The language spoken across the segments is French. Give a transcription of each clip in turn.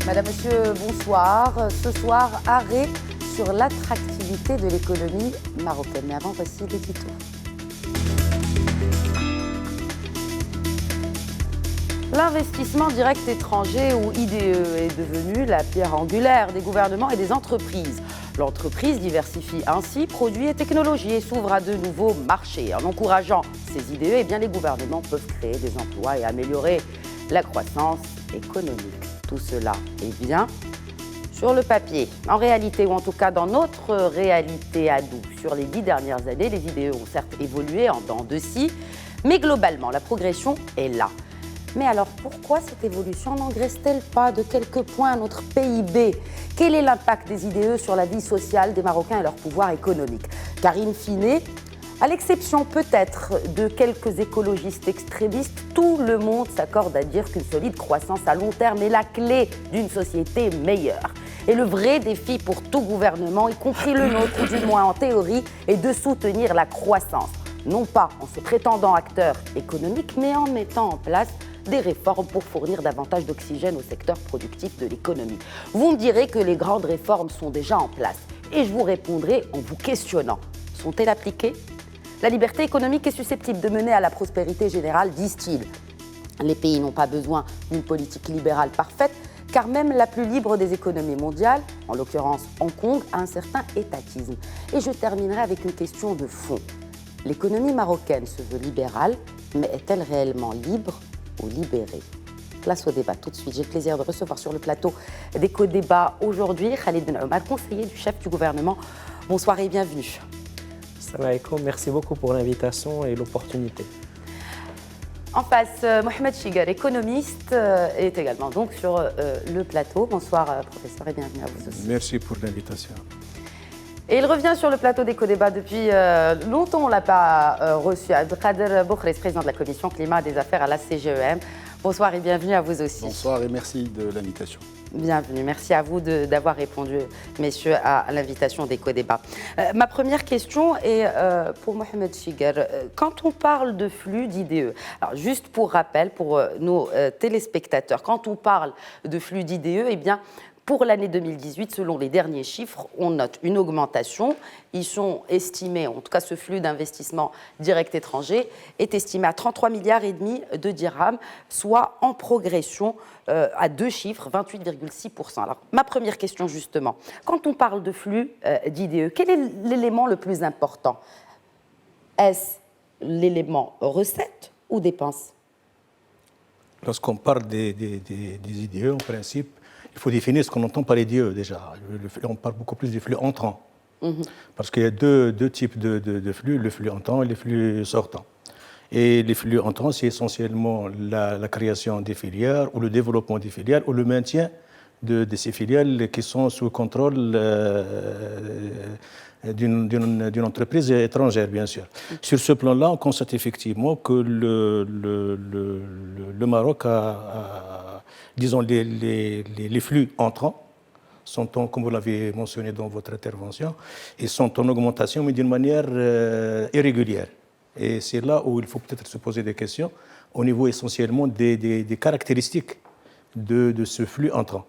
Madame, Monsieur, bonsoir. Ce soir, arrêt sur l'attractivité de l'économie marocaine. Mais avant, voici les titres. L'investissement direct étranger, ou IDE, est devenu la pierre angulaire des gouvernements et des entreprises. L'entreprise diversifie ainsi produits et technologies et s'ouvre à de nouveaux marchés. En encourageant ces IDE, eh bien, les gouvernements peuvent créer des emplois et améliorer la croissance économique. Tout cela est bien sur le papier. En réalité, ou en tout cas dans notre réalité à nous, sur les 10 dernières années, les IDE ont certes évolué en dents de scie, mais globalement, la progression est là. Mais alors, pourquoi cette évolution n'engraisse-t-elle pas de quelques points notre PIB? Quel est l'impact des IDE sur la vie sociale des Marocains et leur pouvoir économique? Car in fine, à l'exception peut-être de quelques écologistes extrémistes, tout le monde s'accorde à dire qu'une solide croissance à long terme est la clé d'une société meilleure. Et le vrai défi pour tout gouvernement, y compris le nôtre, ou du moins en théorie, est de soutenir la croissance. Non pas en se prétendant acteur économique, mais en mettant en place des réformes pour fournir davantage d'oxygène au secteur productif de l'économie. Vous me direz que les grandes réformes sont déjà en place. Et je vous répondrai en vous questionnant. Sont-elles appliquées? La liberté économique est susceptible de mener à la prospérité générale, disent-ils. Les pays n'ont pas besoin d'une politique libérale parfaite, car même la plus libre des économies mondiales, en l'occurrence Hong Kong, a un certain étatisme. Et je terminerai avec une question de fond. L'économie marocaine se veut libérale, mais est-elle réellement libre ou libérée? Place au débat tout de suite. J'ai le plaisir de recevoir sur le plateau d'Éco-Débat aujourd'hui Khalid Ben Omar, conseiller du chef du gouvernement. Bonsoir et bienvenue. Salam alaikum, merci beaucoup pour l'invitation et l'opportunité. En face, Mohamed Chigar, économiste, est également donc sur le plateau. Bonsoir professeur et bienvenue à vous aussi. Merci pour l'invitation. Et il revient sur le plateau d'Éco-Débat depuis longtemps, on ne l'a pas reçu. Abdelkader Boukhrez, président de la commission climat des affaires à la CGEM. Bonsoir et bienvenue à vous aussi. Bonsoir et merci de l'invitation. Bienvenue, merci à vous d'avoir répondu, messieurs, à l'invitation d'Éco-Débat. Ma première question est pour Mohamed Chigar. Quand on parle de flux d'IDE, alors juste pour rappel, pour nos téléspectateurs, quand on parle de flux d'IDE, eh bien, pour l'année 2018, selon les derniers chiffres, on note une augmentation. Ils sont estimés, en tout cas ce flux d'investissement direct étranger est estimé à 33,5 milliards de dirhams, soit en progression à deux chiffres, 28,6%. Alors, ma première question justement, quand on parle de flux d'IDE, quel est l'élément le plus important? Est-ce l'élément recette ou dépense? Lorsqu'on parle des IDE, en principe, il faut définir ce qu'on entend par IDE déjà. On parle beaucoup plus des flux entrants. Parce qu'il y a deux types de flux, le flux entrant et le flux sortant. Et les flux entrants, c'est essentiellement la création des filières ou le développement des filières ou le maintien de ces filiales qui sont sous contrôle d'une entreprise étrangère, bien sûr. Sur ce plan-là, on constate effectivement que le Maroc disons, les flux entrants sont, comme vous l'avez mentionné dans votre intervention, ils sont en augmentation, mais d'une manière irrégulière. Et c'est là où il faut peut-être se poser des questions au niveau essentiellement des caractéristiques de ce flux entrant.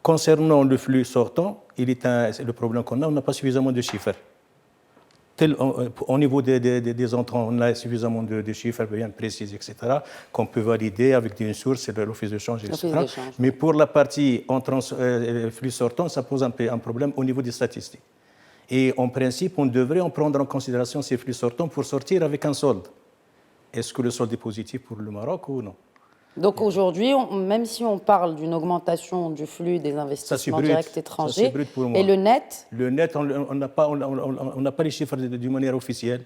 Concernant le flux sortant, le problème qu'on a, on n'a pas suffisamment de chiffres. Au niveau des entrants, on a suffisamment de chiffres bien précis, etc., qu'on peut valider avec une source, l'office de change, etc. Mais pour la partie flux sortant, ça pose un problème au niveau des statistiques. Et en principe, on devrait en prendre en considération ces flux sortants pour sortir avec un solde. Est-ce que le solde est positif pour le Maroc ou non? Donc aujourd'hui, même si on parle d'une augmentation du flux des investissements directs étrangers, et le net? Le net, on n'a pas les chiffres d'une manière officielle.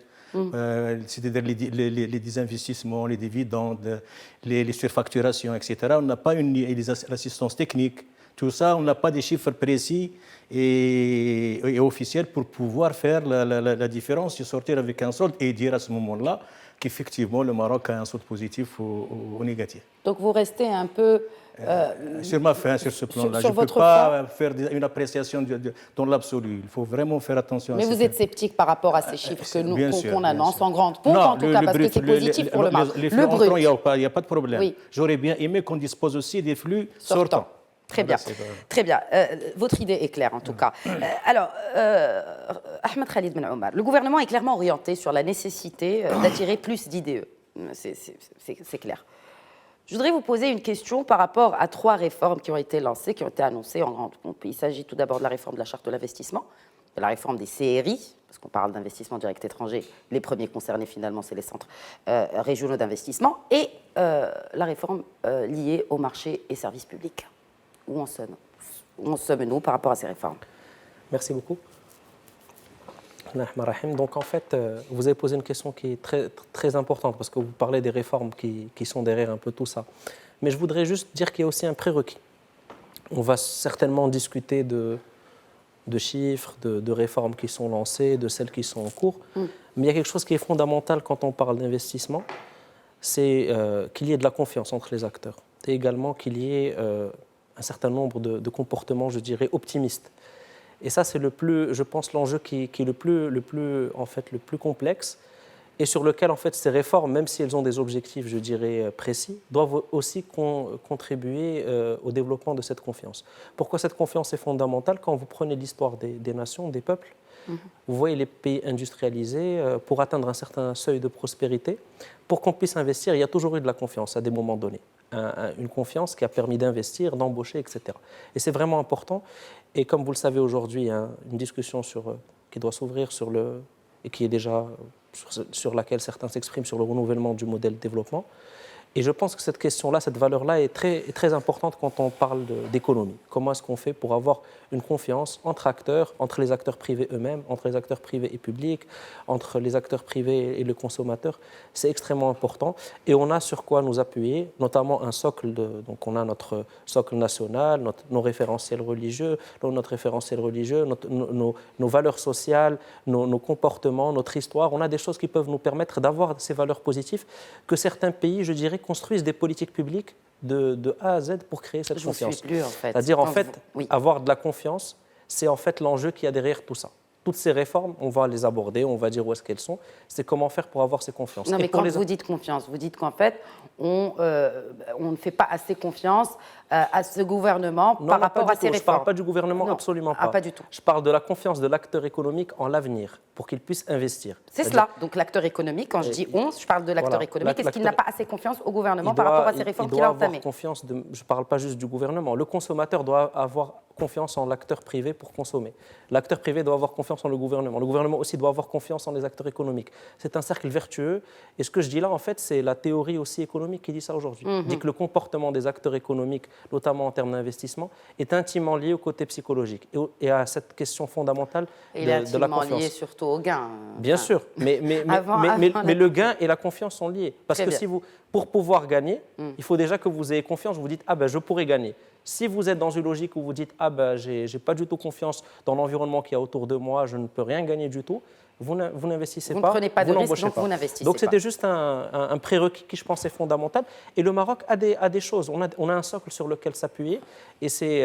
C'est-à-dire les désinvestissements, les dividendes, les surfacturations, etc. On n'a pas l'assistance technique. Tout ça, on n'a pas des chiffres précis et officiels pour pouvoir faire la différence et sortir avec un solde et dire à ce moment-là qu'effectivement le Maroc a un solde positif ou négatif. Donc vous restez un peu sur ma fin, sur ce plan-là. Je ne peux pas faire une appréciation dans l'absolu. Il faut vraiment faire attention à ça. Mais vous êtes sceptique par rapport à ces chiffres qu'on annonce en grande pompe, en tout cas, parce que c'est positif pour le Maroc. Les flux entrants, il n'y a pas de problème. Oui. J'aurais bien aimé qu'on dispose aussi des flux sortants. Très bien, très bien. Votre idée est claire en tout cas. Alors, Ahmed Khalid Ben Omar, le gouvernement est clairement orienté sur la nécessité d'attirer plus d'IDE. C'est clair. Je voudrais vous poser une question par rapport à 3 réformes qui ont été lancées, qui ont été annoncées en grande pompe. Il s'agit tout d'abord de la réforme de la charte de l'investissement, de la réforme des CRI, parce qu'on parle d'investissement direct étranger. Les premiers concernés finalement, c'est les centres régionaux d'investissement, et la réforme liée aux marchés et services publics. Où en sommes-nous par rapport à ces réformes? Merci beaucoup. Donc en fait, vous avez posé une question qui est très, très importante parce que vous parlez des réformes qui sont derrière un peu tout ça. Mais je voudrais juste dire qu'il y a aussi un prérequis. On va certainement discuter de chiffres, de réformes qui sont lancées, de celles qui sont en cours. Mais il y a quelque chose qui est fondamental quand on parle d'investissement, c'est qu'il y ait de la confiance entre les acteurs et également qu'il y ait un certain nombre de comportements, je dirais, optimistes. Et ça, c'est je pense, l'enjeu qui est le plus complexe et sur lequel, en fait, ces réformes, même si elles ont des objectifs, je dirais, précis, doivent aussi contribuer au développement de cette confiance. Pourquoi cette confiance est fondamentale? Quand vous prenez l'histoire des nations, des peuples, vous voyez les pays industrialisés, pour atteindre un certain seuil de prospérité, pour qu'on puisse investir, il y a toujours eu de la confiance à des moments donnés. Une confiance qui a permis d'investir, d'embaucher, etc. Et c'est vraiment important. Et comme vous le savez aujourd'hui, il y a une discussion qui doit s'ouvrir et qui est déjà sur laquelle certains s'expriment sur le renouvellement du modèle de développement. Et je pense que cette question-là, cette valeur-là est très importante quand on parle d'économie. Comment est-ce qu'on fait pour avoir une confiance entre acteurs, entre les acteurs privés eux-mêmes, entre les acteurs privés et publics, entre les acteurs privés et le consommateur? C'est extrêmement important. Et on a sur quoi nous appuyer, notamment un socle. Donc on a notre socle national, nos référentiels religieux, nos valeurs sociales, nos comportements, notre histoire. On a des choses qui peuvent nous permettre d'avoir ces valeurs positives que certains pays, je dirais, construisent des politiques publiques de A à Z pour créer cette confiance. C'est-à-dire, en fait, avoir de la confiance, c'est en fait l'enjeu qu'il y a derrière tout ça. Toutes ces réformes, on va les aborder, on va dire où est-ce qu'elles sont. C'est comment faire pour avoir ces confiances. Non, mais quand vous dites confiance, vous dites qu'en fait, on ne fait pas assez confiance à ce gouvernement par rapport à ces réformes. Je ne parle pas du gouvernement, absolument pas. Pas du tout. Je parle de la confiance de l'acteur économique en l'avenir, pour qu'il puisse investir. C'est cela. Donc l'acteur économique, quand je dis on, je parle de l'acteur économique. Est-ce qu'il n'a pas assez confiance au gouvernement par rapport à ces réformes qu'il a entamées? Je ne parle pas juste du gouvernement. Le consommateur doit avoir confiance en l'acteur privé pour consommer. L'acteur privé doit avoir confiance en le gouvernement. Le gouvernement aussi doit avoir confiance en les acteurs économiques. C'est un cercle vertueux. Et ce que je dis là, en fait, c'est la théorie aussi économique qui dit ça aujourd'hui. Dit que le comportement des acteurs économiques, notamment en termes d'investissement, est intimement lié au côté psychologique et à cette question fondamentale de la confiance. Il est intimement lié surtout au gain. Bien sûr, mais le gain et la confiance sont liés. Parce que pour pouvoir gagner, il faut déjà que vous ayez confiance. Vous vous dites, je pourrais gagner. Si vous êtes dans une logique où vous dites j'ai pas du tout confiance dans l'environnement qui est autour de moi, je ne peux rien gagner du tout, vous n'investissez pas, vous ne prenez pas de risque, donc vous n'investissez pas. Donc c'était juste un prérequis qui je pense est fondamental. Et le Maroc a des choses, on a un socle sur lequel s'appuyer et c'est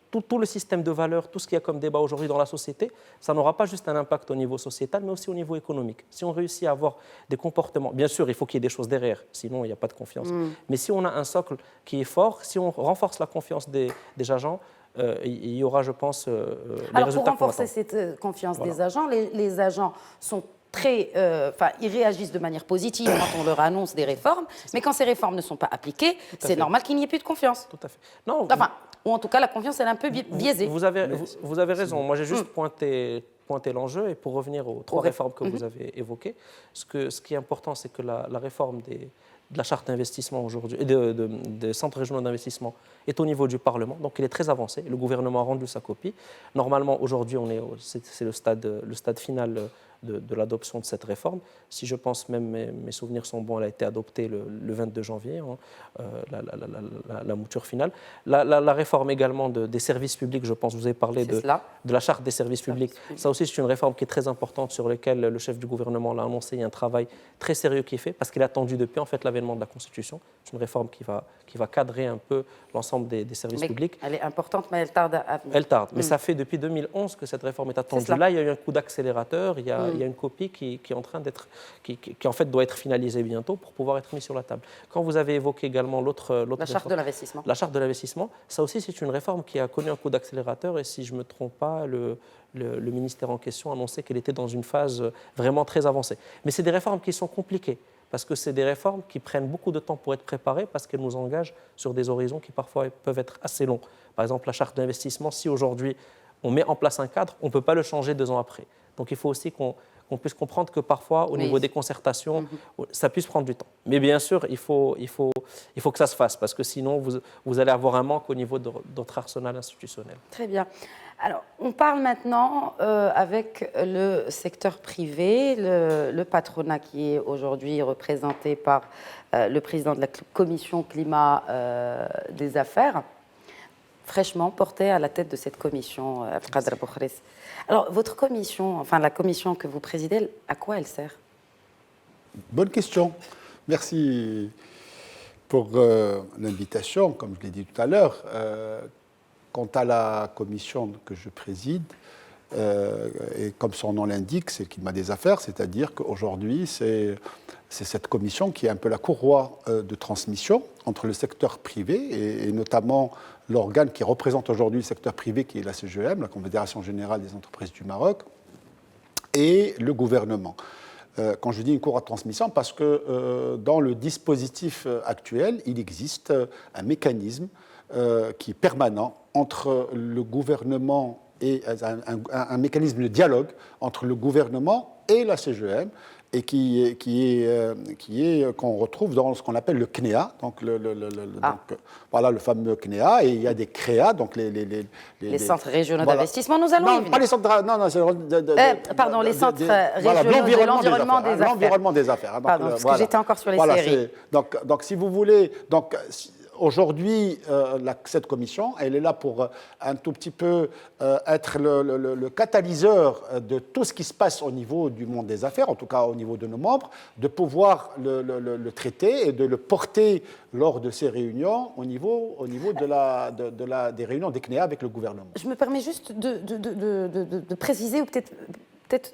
tout le système de valeurs, tout ce qu'il y a comme débat aujourd'hui dans la société, ça n'aura pas juste un impact au niveau sociétal, mais aussi au niveau économique. Si on réussit à avoir des comportements, bien sûr il faut qu'il y ait des choses derrière, sinon il n'y a pas de confiance. Mais si on a un socle qui est fort, si on renforce la confiance des agents, il y aura, je pense, des résultats. Pour renforcer cette confiance des agents, les agents sont ils réagissent de manière positive quand on leur annonce des réformes, mais quand ces réformes ne sont pas appliquées, c'est normal qu'il n'y ait plus de confiance. Tout à fait. Non, ou en tout cas, la confiance, elle est un peu biaisée. Vous avez raison. Moi, j'ai juste pointé l'enjeu. Et pour revenir aux 3 réformes que vous avez évoquées, ce qui est important, c'est que la réforme de la charte d'investissement aujourd'hui, et des centres régionaux d'investissement est au niveau du Parlement, donc il est très avancé. Le gouvernement a rendu sa copie. Normalement, aujourd'hui, c'est le stade final de l'adoption de cette réforme. Si je pense même mes souvenirs sont bons, elle a été adoptée le 22 janvier, la mouture finale. La réforme également des services publics, je pense, vous avez parlé de la charte des services publics. Ça aussi, c'est une réforme qui est très importante sur laquelle le chef du gouvernement l'a annoncé. Il y a un travail très sérieux qui est fait parce qu'il a attendu depuis en fait l'avènement de la Constitution. C'est une réforme qui va cadrer un peu l'ensemble des services publics. Elle est importante, mais elle tarde à venir. Elle tarde, mais ça fait depuis 2011 que cette réforme est attendue. Là, il y a eu un coup d'accélérateur, il y a il y a une copie qui est en train d'être, qui en fait doit être finalisée bientôt pour pouvoir être mise sur la table. Quand vous avez évoqué également l'autre La charte de l'investissement. La charte de l'investissement, ça aussi c'est une réforme qui a connu un coup d'accélérateur et si je ne me trompe pas, le ministère en question annonçait qu'elle était dans une phase vraiment très avancée. Mais c'est des réformes qui sont compliquées parce que c'est des réformes qui prennent beaucoup de temps pour être préparées parce qu'elles nous engagent sur des horizons qui parfois peuvent être assez longs. Par exemple, la charte d'investissement, si aujourd'hui on met en place un cadre, on ne peut pas le changer 2 ans après. Donc il faut aussi qu'on puisse comprendre que parfois, au niveau des concertations, ça puisse prendre du temps. Mais bien sûr, il faut que ça se fasse, parce que sinon, vous allez avoir un manque au niveau de notre arsenal institutionnel. Très bien. Alors, on parle maintenant avec le secteur privé, le patronat qui est aujourd'hui représenté par le président de la commission climat des affaires, fraîchement porté à la tête de cette commission, Abdelkader Boukhris. Alors, votre commission, enfin la commission que vous présidez, à quoi elle sert? Bonne question. Merci pour l'invitation, comme je l'ai dit tout à l'heure. Quant à la commission que je préside, et comme son nom l'indique, c'est le climat des affaires, c'est-à-dire qu'aujourd'hui, c'est cette commission qui est un peu la courroie de transmission entre le secteur privé et notamment l'organe qui représente aujourd'hui le secteur privé, qui est la CGM, la Confédération Générale des Entreprises du Maroc, et le gouvernement. Quand je dis une courroie de transmission, parce que dans le dispositif actuel, il existe un mécanisme qui est permanent entre le gouvernement et un mécanisme de dialogue entre le gouvernement et la CGM, et qu'on retrouve dans ce qu'on appelle le CNEA, donc voilà le fameux CNEA, et il y a des CREA, donc les centres régionaux d'investissement. Nous allons y venir. Pas les centres, non, pardon, les centres régionaux de l'environnement des affaires. L'environnement des affaires. Pardon, parce que j'étais encore sur les séries. Donc, si vous voulez, aujourd'hui, cette commission, elle est là pour un tout petit peu être le catalyseur de tout ce qui se passe au niveau du monde des affaires, en tout cas au niveau de nos membres, de pouvoir le traiter et de le porter lors de ces réunions au niveau des réunions des CNEA avec le gouvernement. Je me permets juste de préciser, ou peut-être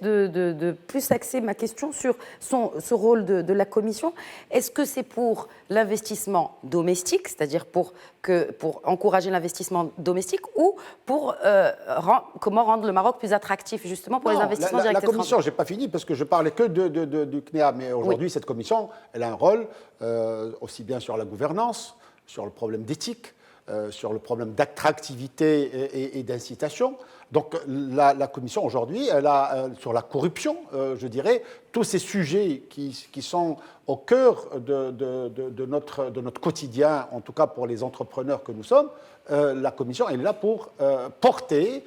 de plus axer ma question sur ce rôle de la Commission. Est-ce que c'est pour l'investissement domestique, c'est-à-dire pour encourager l'investissement domestique, ou pour comment rendre le Maroc plus attractif justement pour les investissements directs étrangers? La Commission, je n'ai pas fini parce que je parlais que du CNEA, mais aujourd'hui, cette Commission, elle a un rôle aussi bien sur la gouvernance, sur le problème d'éthique, sur le problème d'attractivité et d'incitation. Donc la Commission aujourd'hui, elle a sur la corruption, je dirais, tous ces sujets qui sont au cœur de notre quotidien, en tout cas pour les entrepreneurs que nous sommes, la Commission elle est là pour porter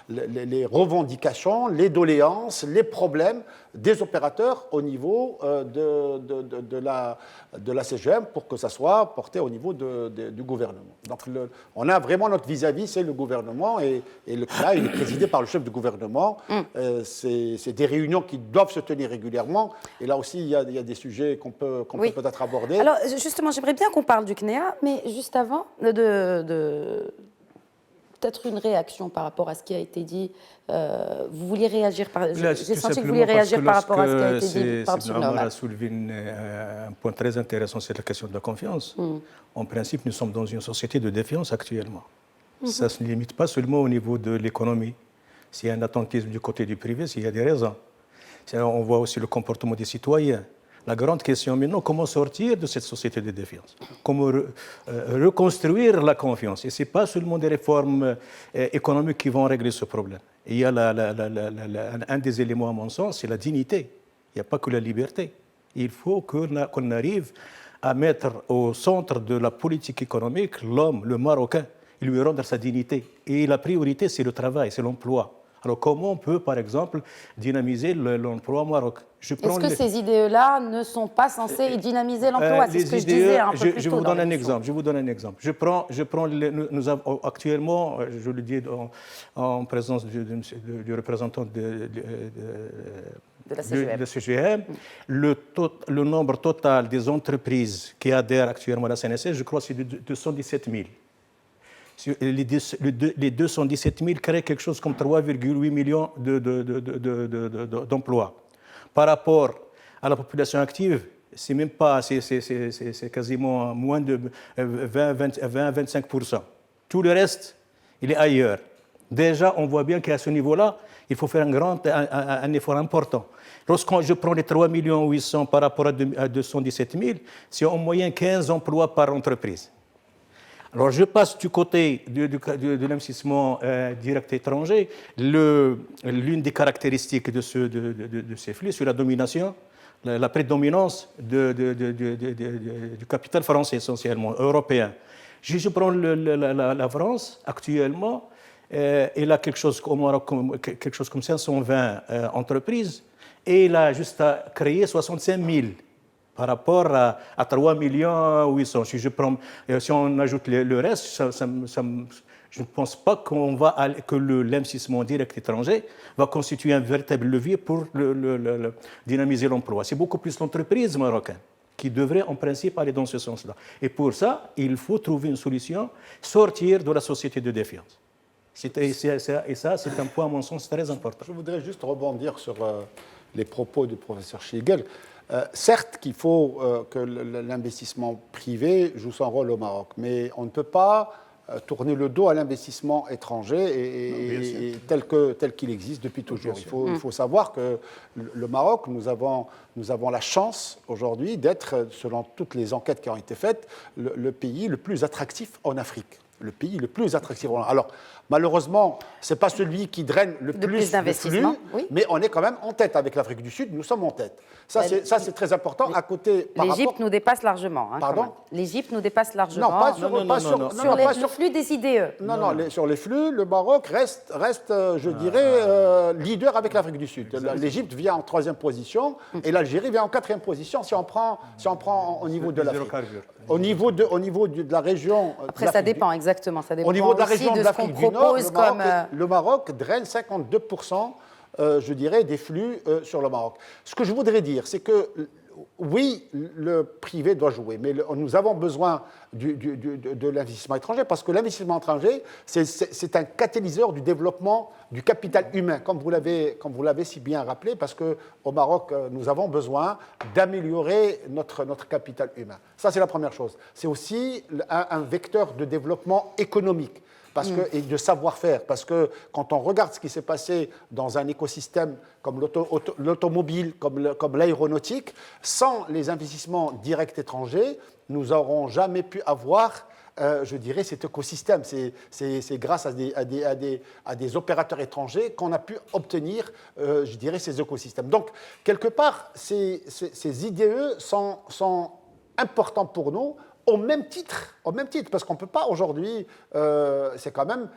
les revendications, les doléances, les problèmes des opérateurs au niveau de la CGM pour que ça soit porté au niveau du gouvernement. Donc on a vraiment notre vis-à-vis, c'est le gouvernement et le CNA, il est présidé par le chef du gouvernement. C'est des réunions qui doivent se tenir régulièrement et là aussi il y a des sujets qu'on peut peut-être aborder. Alors justement, j'aimerais bien qu'on parle du CNEA, mais juste avant peut-être une réaction par rapport à ce qui a été dit. Vous vouliez réagir j'ai senti que vous vouliez réagir par rapport à ce qui a été dit par M. Normal. a soulevé un point très intéressant, c'est la question de la confiance. En principe, nous sommes dans une société de défiance actuellement. Ça ne se limite pas seulement au niveau de l'économie. S'il y a un attentisme du côté du privé, s'il y a des raisons. On voit aussi le comportement des citoyens. La grande question maintenant, comment sortir de cette société de défiance? Comment reconstruire la confiance? Et ce n'est pas seulement des réformes économiques qui vont régler ce problème. Il y a un des éléments, à mon sens, c'est la dignité. Il n'y a pas que la liberté. Il faut qu'on arrive à mettre au centre de la politique économique l'homme, le Marocain, et lui rendre sa dignité. Et la priorité, c'est le travail, c'est l'emploi. Alors comment on peut, par exemple, dynamiser l'emploi au Maroc? Est-ce que ces idées-là ne sont pas censées dynamiser l'emploi? C'est ce que je disais un peu plus tôt. Je vous donne un exemple. Nous avons actuellement, je le dis en présence du représentant de la CGM, le nombre total des entreprises qui adhèrent actuellement à la CNSS, je crois que c'est de 217 000. Les 217 000 créent quelque chose comme 3,8 millions d'emplois. Par rapport à la population active, c'est même pas, c'est quasiment moins de 20-25%. Tout le reste, il est ailleurs. Déjà, on voit bien qu'à ce niveau-là, il faut faire un effort important. Lorsque je prends les 3 800 000 par rapport à 217 000, c'est en moyenne 15 emplois par entreprise. Alors, je passe du côté de l'investissement direct étranger. L'une des caractéristiques de ces flux, c'est la domination, la prédominance du capital français essentiellement, européen. Je prends la France actuellement, elle a quelque chose comme 520 entreprises et elle a juste à créer 65 000 par rapport à 3 800 000. Si on ajoute le reste, je ne pense pas que l'investissement direct étranger va constituer un véritable levier pour dynamiser l'emploi. C'est beaucoup plus l'entreprise marocaine qui devrait en principe aller dans ce sens-là. Et pour ça, il faut trouver une solution, sortir de la société de défiance. Et ça, c'est un point, à mon sens, très important. Je voudrais juste rebondir sur les propos du professeur Schlegel. Certes qu'il faut que l'investissement privé joue son rôle au Maroc, mais on ne peut pas tourner le dos à l'investissement étranger tel qu'il existe depuis toujours. Il faut savoir que le Maroc, nous avons la chance aujourd'hui d'être, selon toutes les enquêtes qui ont été faites, le pays le plus attractif en Afrique. Le pays le plus attractif. Alors, malheureusement, ce n'est pas celui qui draine le plus d'investissements, mais on est quand même en tête avec l'Afrique du Sud. Nous sommes en tête. Ça, c'est très important. À côté, l'Égypte nous dépasse largement. Pardon ? L'Égypte nous dépasse largement. Non, pas sur le flux des IDE. Non, sur les flux, le Maroc reste je dirais, leader avec l'Afrique du Sud. L'Égypte vient en 3e position et l'Algérie vient en 4e position si on prend au niveau de l'Afrique. Au niveau de la région. Après, ça dépend, exactement. Ça dépend au niveau de la région de l'Afrique du Nord, le le Maroc draine 52%, je dirais, des flux sur le Maroc. Ce que je voudrais dire, c'est que, oui, le privé doit jouer, mais nous avons besoin de l'investissement étranger parce que l'investissement étranger, c'est un catalyseur du développement du capital humain, comme vous l'avez si bien rappelé, parce qu'au Maroc, nous avons besoin d'améliorer notre capital humain. Ça, c'est la première chose. C'est aussi un vecteur de développement économique. Et de savoir-faire, parce que quand on regarde ce qui s'est passé dans un écosystème comme l'automobile, comme l'aéronautique, sans les investissements directs étrangers, nous n'aurons jamais pu avoir, je dirais, cet écosystème. C'est grâce à des opérateurs étrangers qu'on a pu obtenir, je dirais, ces écosystèmes. Donc, quelque part, ces IDE sont importants pour nous, au même titre, parce qu'on ne peut pas aujourd'hui, c'est quand même,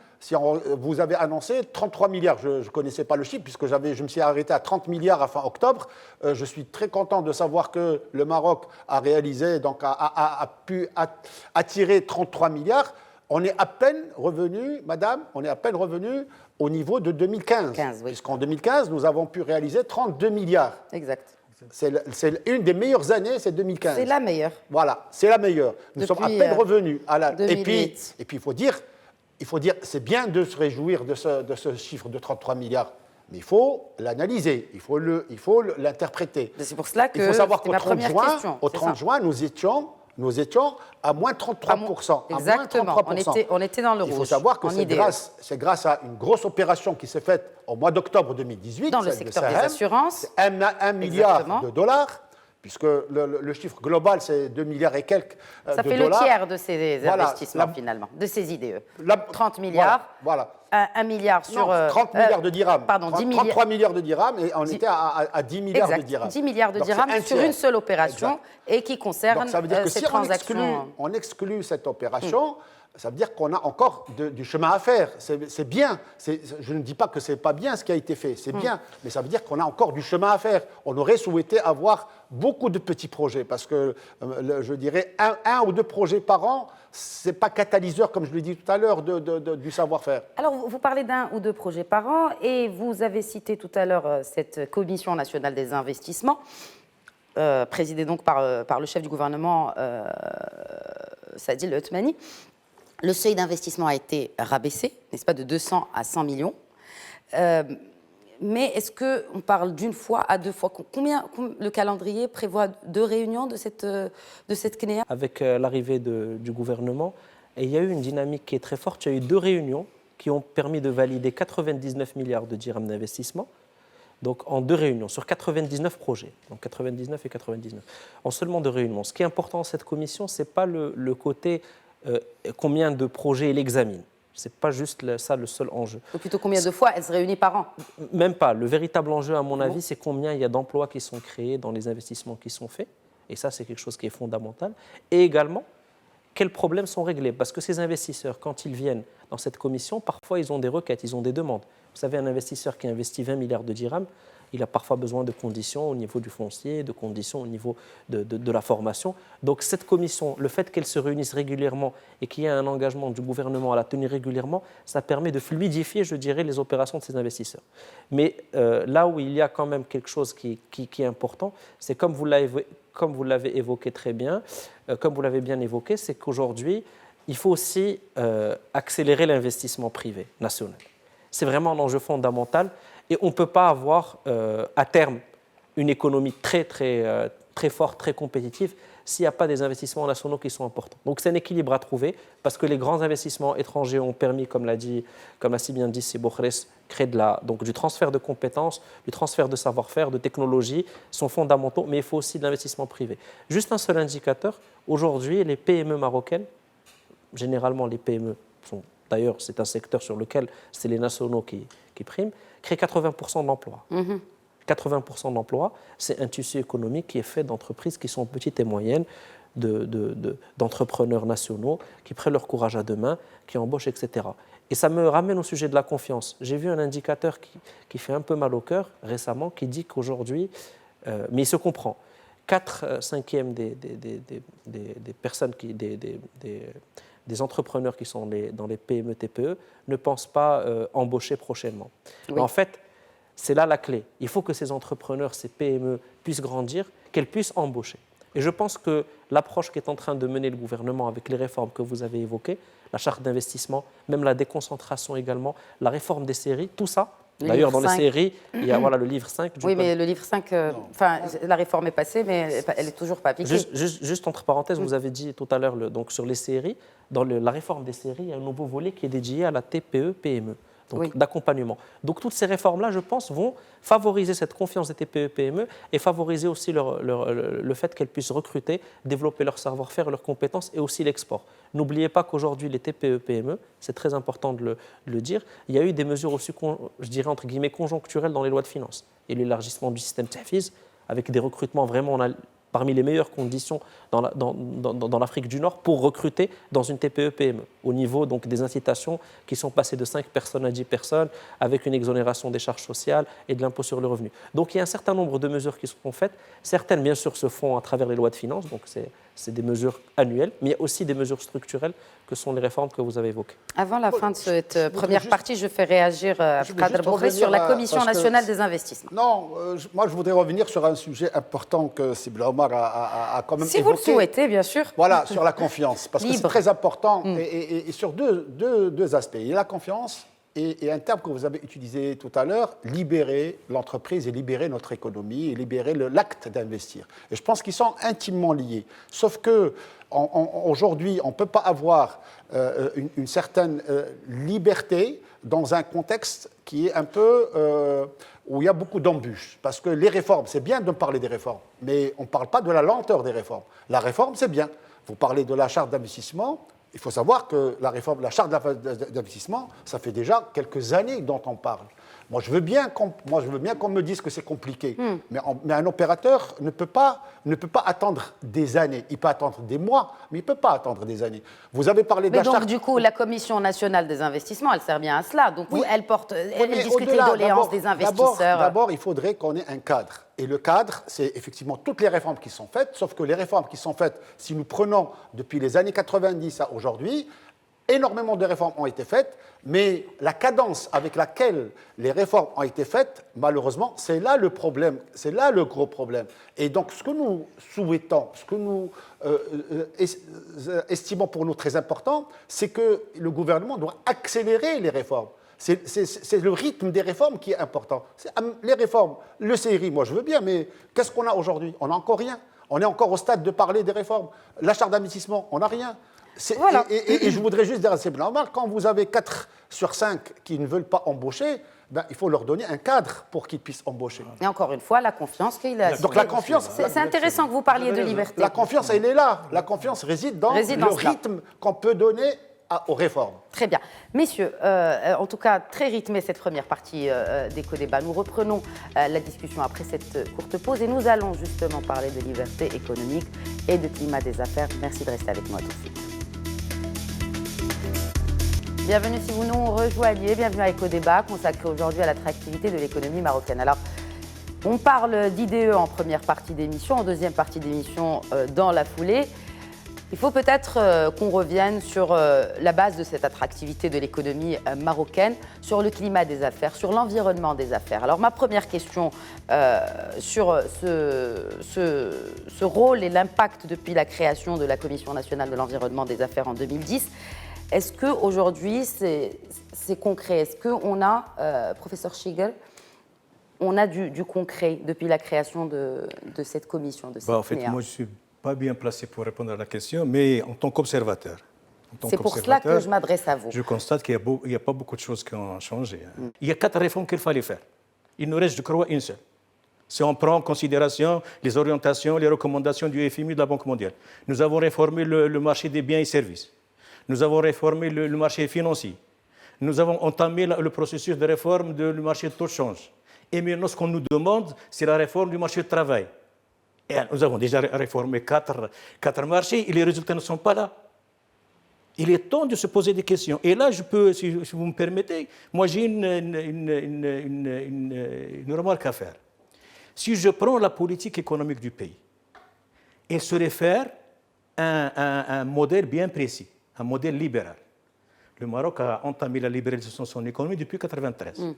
vous avez annoncé 33 milliards, je ne connaissais pas le chiffre, puisque je me suis arrêté à 30 milliards à fin octobre. Je suis très content de savoir que le Maroc a réalisé, donc a pu attirer 33 milliards. On est à peine revenu, madame, au niveau de 2015. Puisqu'en 2015, nous avons pu réaliser 32 milliards. Exact. C'est une des meilleures années, c'est 2015. C'est la meilleure. Voilà, c'est la meilleure. Nous sommes à peine revenus. Et puis, il faut dire, c'est bien de se réjouir de ce chiffre de 33 milliards, mais il faut l'analyser, il faut l'interpréter. C'est pour cela que il faut savoir qu'au 30 juin, nous étions à moins 33%. Exactement, on était dans le rouge. Il faut savoir que c'est grâce à une grosse opération qui s'est faite au mois d'octobre 2018. Dans le secteur des assurances. 1 milliard de dollars, puisque le chiffre global, c'est 2 milliards et quelques de dollars. Ça fait le tiers de ces investissements, finalement, de ces IDE. 30 milliards. Voilà. 1 milliard sur... 30 milliards de dirhams. Pardon, 33 milliards de dirhams et on était à 10 milliards de dirhams. 10 milliards de dirhams sur une seule opération et qui concerne ces transactions. On exclut cette opération, ça veut dire qu'on a encore du chemin à faire. C'est bien. Je ne dis pas que ce n'est pas bien ce qui a été fait, c'est bien, mais ça veut dire qu'on a encore du chemin à faire. On aurait souhaité avoir beaucoup de petits projets parce que, je dirais, un ou deux projets par an, ce n'est pas catalyseur, comme je l'ai dit tout à l'heure, du savoir-faire. Alors, vous parlez d'un ou deux projets par an et vous avez cité tout à l'heure cette Commission nationale des investissements, présidée donc par le chef du gouvernement, Saadil Othmani. Le seuil d'investissement a été rabaissé, n'est-ce pas, de 200 à 100 millions. Mais est-ce qu'on parle d'une fois à deux fois? Combien le calendrier prévoit 2 réunions de cette CNEA? Avec l'arrivée du gouvernement, et il y a eu une dynamique qui est très forte. Il y a eu 2 réunions qui ont permis de valider 99 milliards de dirhams d'investissement, donc en 2 réunions, sur 99 projets, donc 99 et 99, en seulement 2 réunions. Ce qui est important dans cette commission, ce n'est pas le côté combien de projets elle examine. Ce n'est pas juste ça le seul enjeu. Ou plutôt combien de fois elle se réunit par an? Même pas. Le véritable enjeu, à mon avis, c'est combien il y a d'emplois qui sont créés dans les investissements qui sont faits. Et ça, c'est quelque chose qui est fondamental. Et également, quels problèmes sont réglés? Parce que ces investisseurs, quand ils viennent dans cette commission, parfois ils ont des requêtes, ils ont des demandes. Vous savez, un investisseur qui investit 20 milliards de dirhams, il a parfois besoin de conditions au niveau du foncier, de conditions au niveau de la formation. Donc cette commission, le fait qu'elle se réunisse régulièrement et qu'il y ait un engagement du gouvernement à la tenir régulièrement, ça permet de fluidifier, je dirais, les opérations de ces investisseurs. Mais là où il y a quand même quelque chose qui est important, c'est comme vous l'avez évoqué très bien, comme vous l'avez bien évoqué, c'est qu'aujourd'hui, il faut aussi accélérer l'investissement privé national. C'est vraiment un enjeu fondamental et on ne peut pas avoir à terme une économie très forte, très compétitive s'il n'y a pas des investissements nationaux qui sont importants. Donc c'est un équilibre à trouver parce que les grands investissements étrangers ont permis, comme l'a si bien dit Siboukhres, créer du transfert de compétences, du transfert de savoir-faire, de technologies sont fondamentaux, mais il faut aussi de l'investissement privé. Juste un seul indicateur, aujourd'hui les PME marocaines, généralement les PME sont, d'ailleurs c'est un secteur sur lequel c'est les nationaux qui priment, créent 80% d'emplois. 80% d'emplois, c'est un tissu économique qui est fait d'entreprises qui sont petites et moyennes, d'entrepreneurs nationaux, qui prennent leur courage à deux mains, qui embauchent, etc. Et ça me ramène au sujet de la confiance. J'ai vu un indicateur qui fait un peu mal au cœur récemment, qui dit qu'aujourd'hui, mais il se comprend, 4/5 des personnes, des entrepreneurs qui sont dans les PME, TPE, ne pensent pas embaucher prochainement. Oui. Mais en fait, c'est là la clé. Il faut que ces entrepreneurs, ces PME puissent grandir, qu'elles puissent embaucher. Et je pense que l'approche qu'est en train de mener le gouvernement avec les réformes que vous avez évoquées, la charte d'investissement, même la déconcentration également, la réforme des séries, tout ça. D'ailleurs, dans les séries, il y a le livre 5. Oui, mais le livre 5, la réforme est passée, mais elle n'est toujours pas appliquée. Juste entre parenthèses, vous avez dit tout à l'heure, donc sur les séries, dans la réforme des séries, il y a un nouveau volet qui est dédié à la TPE-PME. Donc, d'accompagnement. Donc toutes ces réformes-là, je pense, vont favoriser cette confiance des TPE-PME et favoriser aussi le fait qu'elles puissent recruter, développer leur savoir-faire, leurs compétences et aussi l'export. N'oubliez pas qu'aujourd'hui, les TPE-PME, c'est très important de le dire, il y a eu des mesures aussi, je dirais entre guillemets, conjoncturelles dans les lois de finances. Et l'élargissement du système Tahfiz, avec des recrutements vraiment parmi les meilleures conditions dans l'Afrique du Nord pour recruter dans une TPE-PME, au niveau donc, des incitations qui sont passées de 5 personnes à 10 personnes, avec une exonération des charges sociales et de l'impôt sur le revenu. Donc il y a un certain nombre de mesures qui sont faites. Certaines, bien sûr, se font à travers les lois de finances, donc c'est des mesures annuelles, mais il y a aussi des mesures structurelles que sont les réformes que vous avez évoquées. Avant la fin de cette première partie, je fais réagir Abdelkader Boukhri sur la Commission nationale des investissements. Non, moi je voudrais revenir sur un sujet important que Sibla Omar a quand même évoqué. Si vous le souhaitez, bien sûr. Voilà, sur la confiance, parce que c'est très important, et sur deux aspects. Il y a la confiance et un terme que vous avez utilisé tout à l'heure, libérer l'entreprise et libérer notre économie et libérer l'acte d'investir. Et je pense qu'ils sont intimement liés. Sauf que aujourd'hui, on ne peut pas avoir une certaine liberté dans un contexte qui est un peu où il y a beaucoup d'embûches. Parce que les réformes, c'est bien de parler des réformes, mais on ne parle pas de la lenteur des réformes. La réforme, c'est bien. Vous parlez de la charte d'investissement. Il faut savoir que la charte d'investissement, ça fait déjà quelques années dont on parle. Moi, je veux bien qu'on me dise que c'est compliqué, mais un opérateur ne peut pas attendre des années. Il peut attendre des mois, mais il ne peut pas attendre des années. Vous avez parlé de la charte... Donc, du coup, la Commission nationale des investissements, elle sert bien à cela. Donc, oui. Elle discute les doléances des investisseurs. D'abord, il faudrait qu'on ait un cadre. Et le cadre, c'est effectivement toutes les réformes qui sont faites, sauf que les réformes qui sont faites, si nous prenons depuis les années 90 à aujourd'hui, énormément de réformes ont été faites, mais la cadence avec laquelle les réformes ont été faites, malheureusement, c'est là le problème, c'est là le gros problème. Et donc, ce que nous souhaitons, ce que nous estimons pour nous très important, c'est que le gouvernement doit accélérer les réformes. C'est le rythme des réformes qui est important. Les réformes, le CRI, moi je veux bien, mais qu'est-ce qu'on a aujourd'hui? On n'a encore rien. On est encore au stade de parler des réformes. La charte d'investissement, on n'a rien. Voilà. Et je voudrais juste dire, c'est normal, quand vous avez 4 sur 5 qui ne veulent pas embaucher, ben, il faut leur donner un cadre pour qu'ils puissent embaucher. Et encore une fois, la confiance qu'il a. Donc la confiance... C'est intéressant que vous parliez de liberté. La confiance, elle est là. La confiance réside dans le rythme qu'on peut donner aux réformes. Très bien. Messieurs, en tout cas, très rythmée cette première partie d'éco-débat. Nous reprenons la discussion après cette courte pause et nous allons justement parler de liberté économique et de climat des affaires. Merci de rester avec moi tout de suite. Bienvenue si vous nous rejoignez, bienvenue à Éco-débat consacré aujourd'hui à l'attractivité de l'économie marocaine. Alors, on parle d'IDE en première partie d'émission, en deuxième partie d'émission dans la foulée. Il faut peut-être qu'on revienne sur la base de cette attractivité de l'économie marocaine, sur le climat des affaires, sur l'environnement des affaires. Alors ma première question sur ce rôle et l'impact depuis la création de la Commission nationale de l'environnement des affaires en 2010, est-ce qu'aujourd'hui c'est concret? Est-ce qu'on a, professeur Schigel, on a du concret depuis la création de cette commission de cette En fait, moi je suis pas bien placé pour répondre à la question, mais en tant qu'observateur. C'est pour cela que je m'adresse à vous. Je constate qu'il n'y a pas beaucoup de choses qui ont changé. Il y a 4 réformes qu'il fallait faire. Il nous reste, je crois, une seule. Si on prend en considération les orientations, les recommandations du FMI, de la Banque mondiale. Nous avons réformé le marché des biens et services. Nous avons réformé le marché financier. Nous avons entamé le processus de réforme du marché de taux de change. Et maintenant, ce qu'on nous demande, c'est la réforme du marché du travail. Et nous avons déjà réformé 4 marchés et les résultats ne sont pas là. Il est temps de se poser des questions. Et là, je peux, si vous me permettez, moi j'ai une remarque à faire. Si je prends la politique économique du pays et se réfère à un modèle bien précis, un modèle libéral. Le Maroc a entamé la libéralisation de son économie depuis 1993.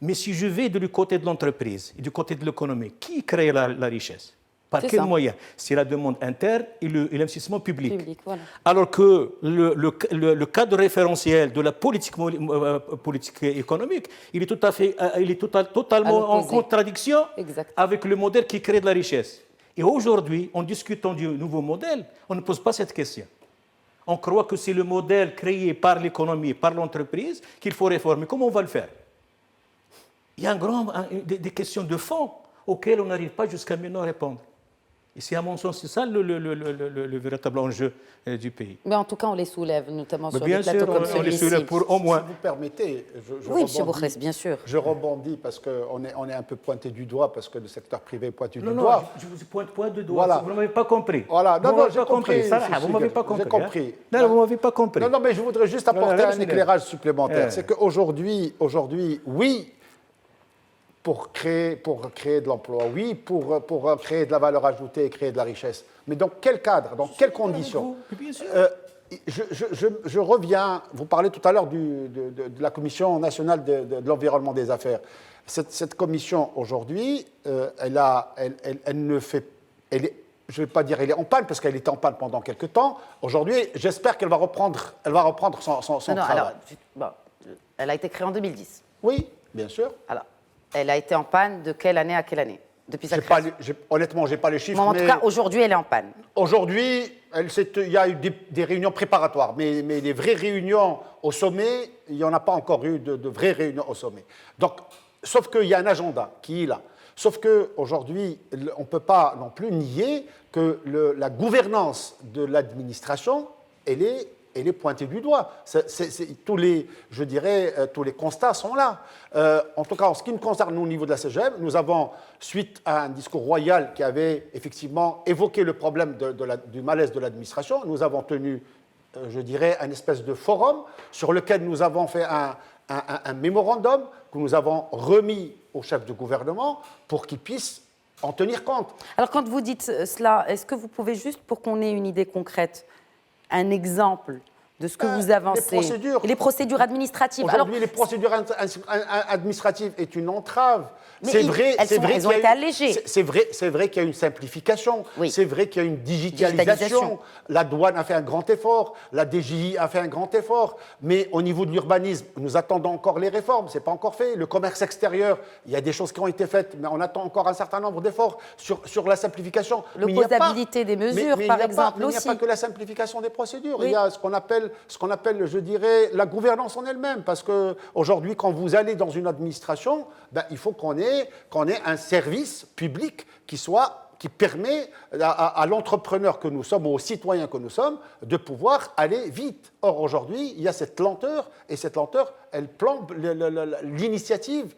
Mais si je vais du côté de l'entreprise et du côté de l'économie, qui crée la richesse? Par quels moyens? C'est la demande interne et l'investissement public. Voilà. Alors que le cadre référentiel de la politique économique, il est totalement en contradiction avec le modèle qui crée de la richesse. Et aujourd'hui, en discutant du nouveau modèle, on ne pose pas cette question. On croit que c'est le modèle créé par l'économie, par l'entreprise, qu'il faut réformer. Comment on va le faire? Il y a des questions de fond auxquelles on n'arrive pas jusqu'à maintenant à répondre. Et c'est à mon sens, c'est ça le véritable enjeu du pays. Mais en tout cas, on les soulève, notamment sur des plateaux comme celui-ci. Bien sûr, on les soulève pour au moins... Si vous permettez, oui, M. Bourrès, bien sûr. Je rebondis parce qu'on est un peu pointé du doigt, parce que le secteur privé est pointé du doigt. Non, je vous pointe du doigt, voilà. Vous ne m'avez pas compris. Voilà, non, j'ai compris. Vous ne m'avez pas compris. J'ai compris. Non, vous ne m'avez pas compris. Non, mais je voudrais juste apporter un éclairage supplémentaire. C'est qu'aujourd'hui, oui, pour créer de l'emploi, oui, pour créer de la valeur ajoutée et créer de la richesse. Mais dans quel cadre, dans quelles conditions? Je reviens, vous parlez tout à l'heure de la Commission nationale de l'environnement des affaires. Cette commission, aujourd'hui, je ne vais pas dire qu'elle est en panne, parce qu'elle était en panne pendant quelques temps. Aujourd'hui, j'espère qu'elle va reprendre son travail. Alors, elle a été créée en 2010. Oui, bien sûr. Alors, elle a été en panne de quelle année à quelle année? Depuis sa création. Honnêtement, je n'ai pas les chiffres. En tout cas, aujourd'hui, elle est en panne. Aujourd'hui, il y a eu des réunions préparatoires, mais les vraies réunions au sommet, il n'y en a pas encore eu de vraies réunions au sommet. Donc, sauf qu'il y a un agenda qui est là. Sauf qu'aujourd'hui, on ne peut pas non plus nier que la gouvernance de l'administration, elle est pointée du doigt. Tous les constats sont là. En tout cas, en ce qui nous concerne, nous, au niveau de la CGM, nous avons, suite à un discours royal qui avait effectivement évoqué le problème du malaise de l'administration, nous avons tenu, un espèce de forum sur lequel nous avons fait un mémorandum que nous avons remis au chef de gouvernement pour qu'il puisse en tenir compte. Alors, quand vous dites cela, est-ce que vous pouvez juste, pour qu'on ait une idée concrète, un exemple de ce que vous avancez. Les procédures administratives. Aujourd'hui, les procédures administratives est une entrave. Mais c'est vrai, elles ont été allégées. C'est vrai qu'il y a une simplification. Oui. C'est vrai qu'il y a une digitalisation. La douane a fait un grand effort. La DGI a fait un grand effort. Mais au niveau de l'urbanisme, nous attendons encore les réformes. Ce n'est pas encore fait. Le commerce extérieur, il y a des choses qui ont été faites, mais on attend encore un certain nombre d'efforts sur la simplification. L'opposabilité des mesures, par exemple, aussi. Il n'y a pas que la simplification des procédures. Oui. Il y a ce qu'on appelle, je dirais, la gouvernance en elle-même. Parce qu'aujourd'hui, quand vous allez dans une administration, il faut qu'on ait un service public qui permet à l'entrepreneur que nous sommes, aux citoyens que nous sommes, de pouvoir aller vite. Or, aujourd'hui, il y a cette lenteur, et cette lenteur, elle plombe l'initiative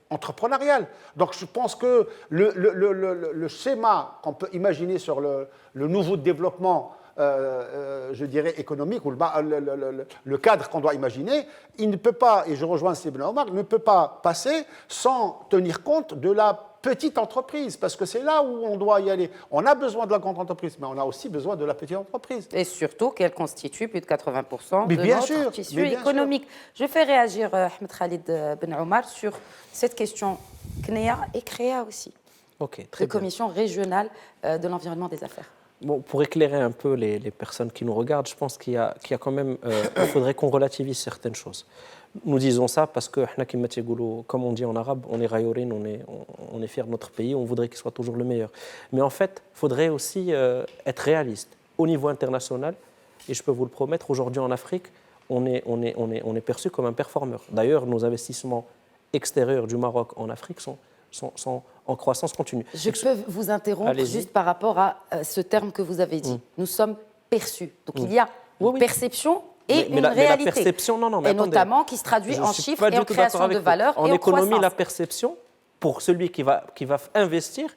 entrepreneuriale. Donc, je pense que le schéma qu'on peut imaginer sur le nouveau développement, je dirais, économique, ou le cadre qu'on doit imaginer, il ne peut pas, et je rejoins Sébna Omar, ne peut pas passer sans tenir compte de la petite entreprise, parce que c'est là où on doit y aller. On a besoin de la grande entreprise, mais on a aussi besoin de la petite entreprise. Et surtout qu'elle constitue plus de 80% de notre tissu économique. Je fais réagir Ahmed Khalid Ben Omar sur cette question CNEA et CREA aussi, très de Commission régionale de l'environnement des affaires. Bon, pour éclairer un peu les personnes qui nous regardent, je pense qu'il y a quand même, il faudrait qu'on relativise certaines choses. Nous disons ça parce que, comme on dit en arabe, on est rayorin, on est fiers de notre pays, on voudrait qu'il soit toujours le meilleur. Mais en fait, il faudrait aussi être réaliste. Au niveau international, et je peux vous le promettre, aujourd'hui en Afrique, on est perçu comme un performeur. D'ailleurs, nos investissements extérieurs du Maroc en Afrique sont en croissance continue. Je peux vous interrompre juste par rapport à ce terme que vous avez dit. Nous sommes perçus. Donc il y a une perception et une réalité. Mais la perception, mais et notamment qui se traduit en chiffres et en création de valeur en et en économie, croissance. La perception, pour celui qui va investir,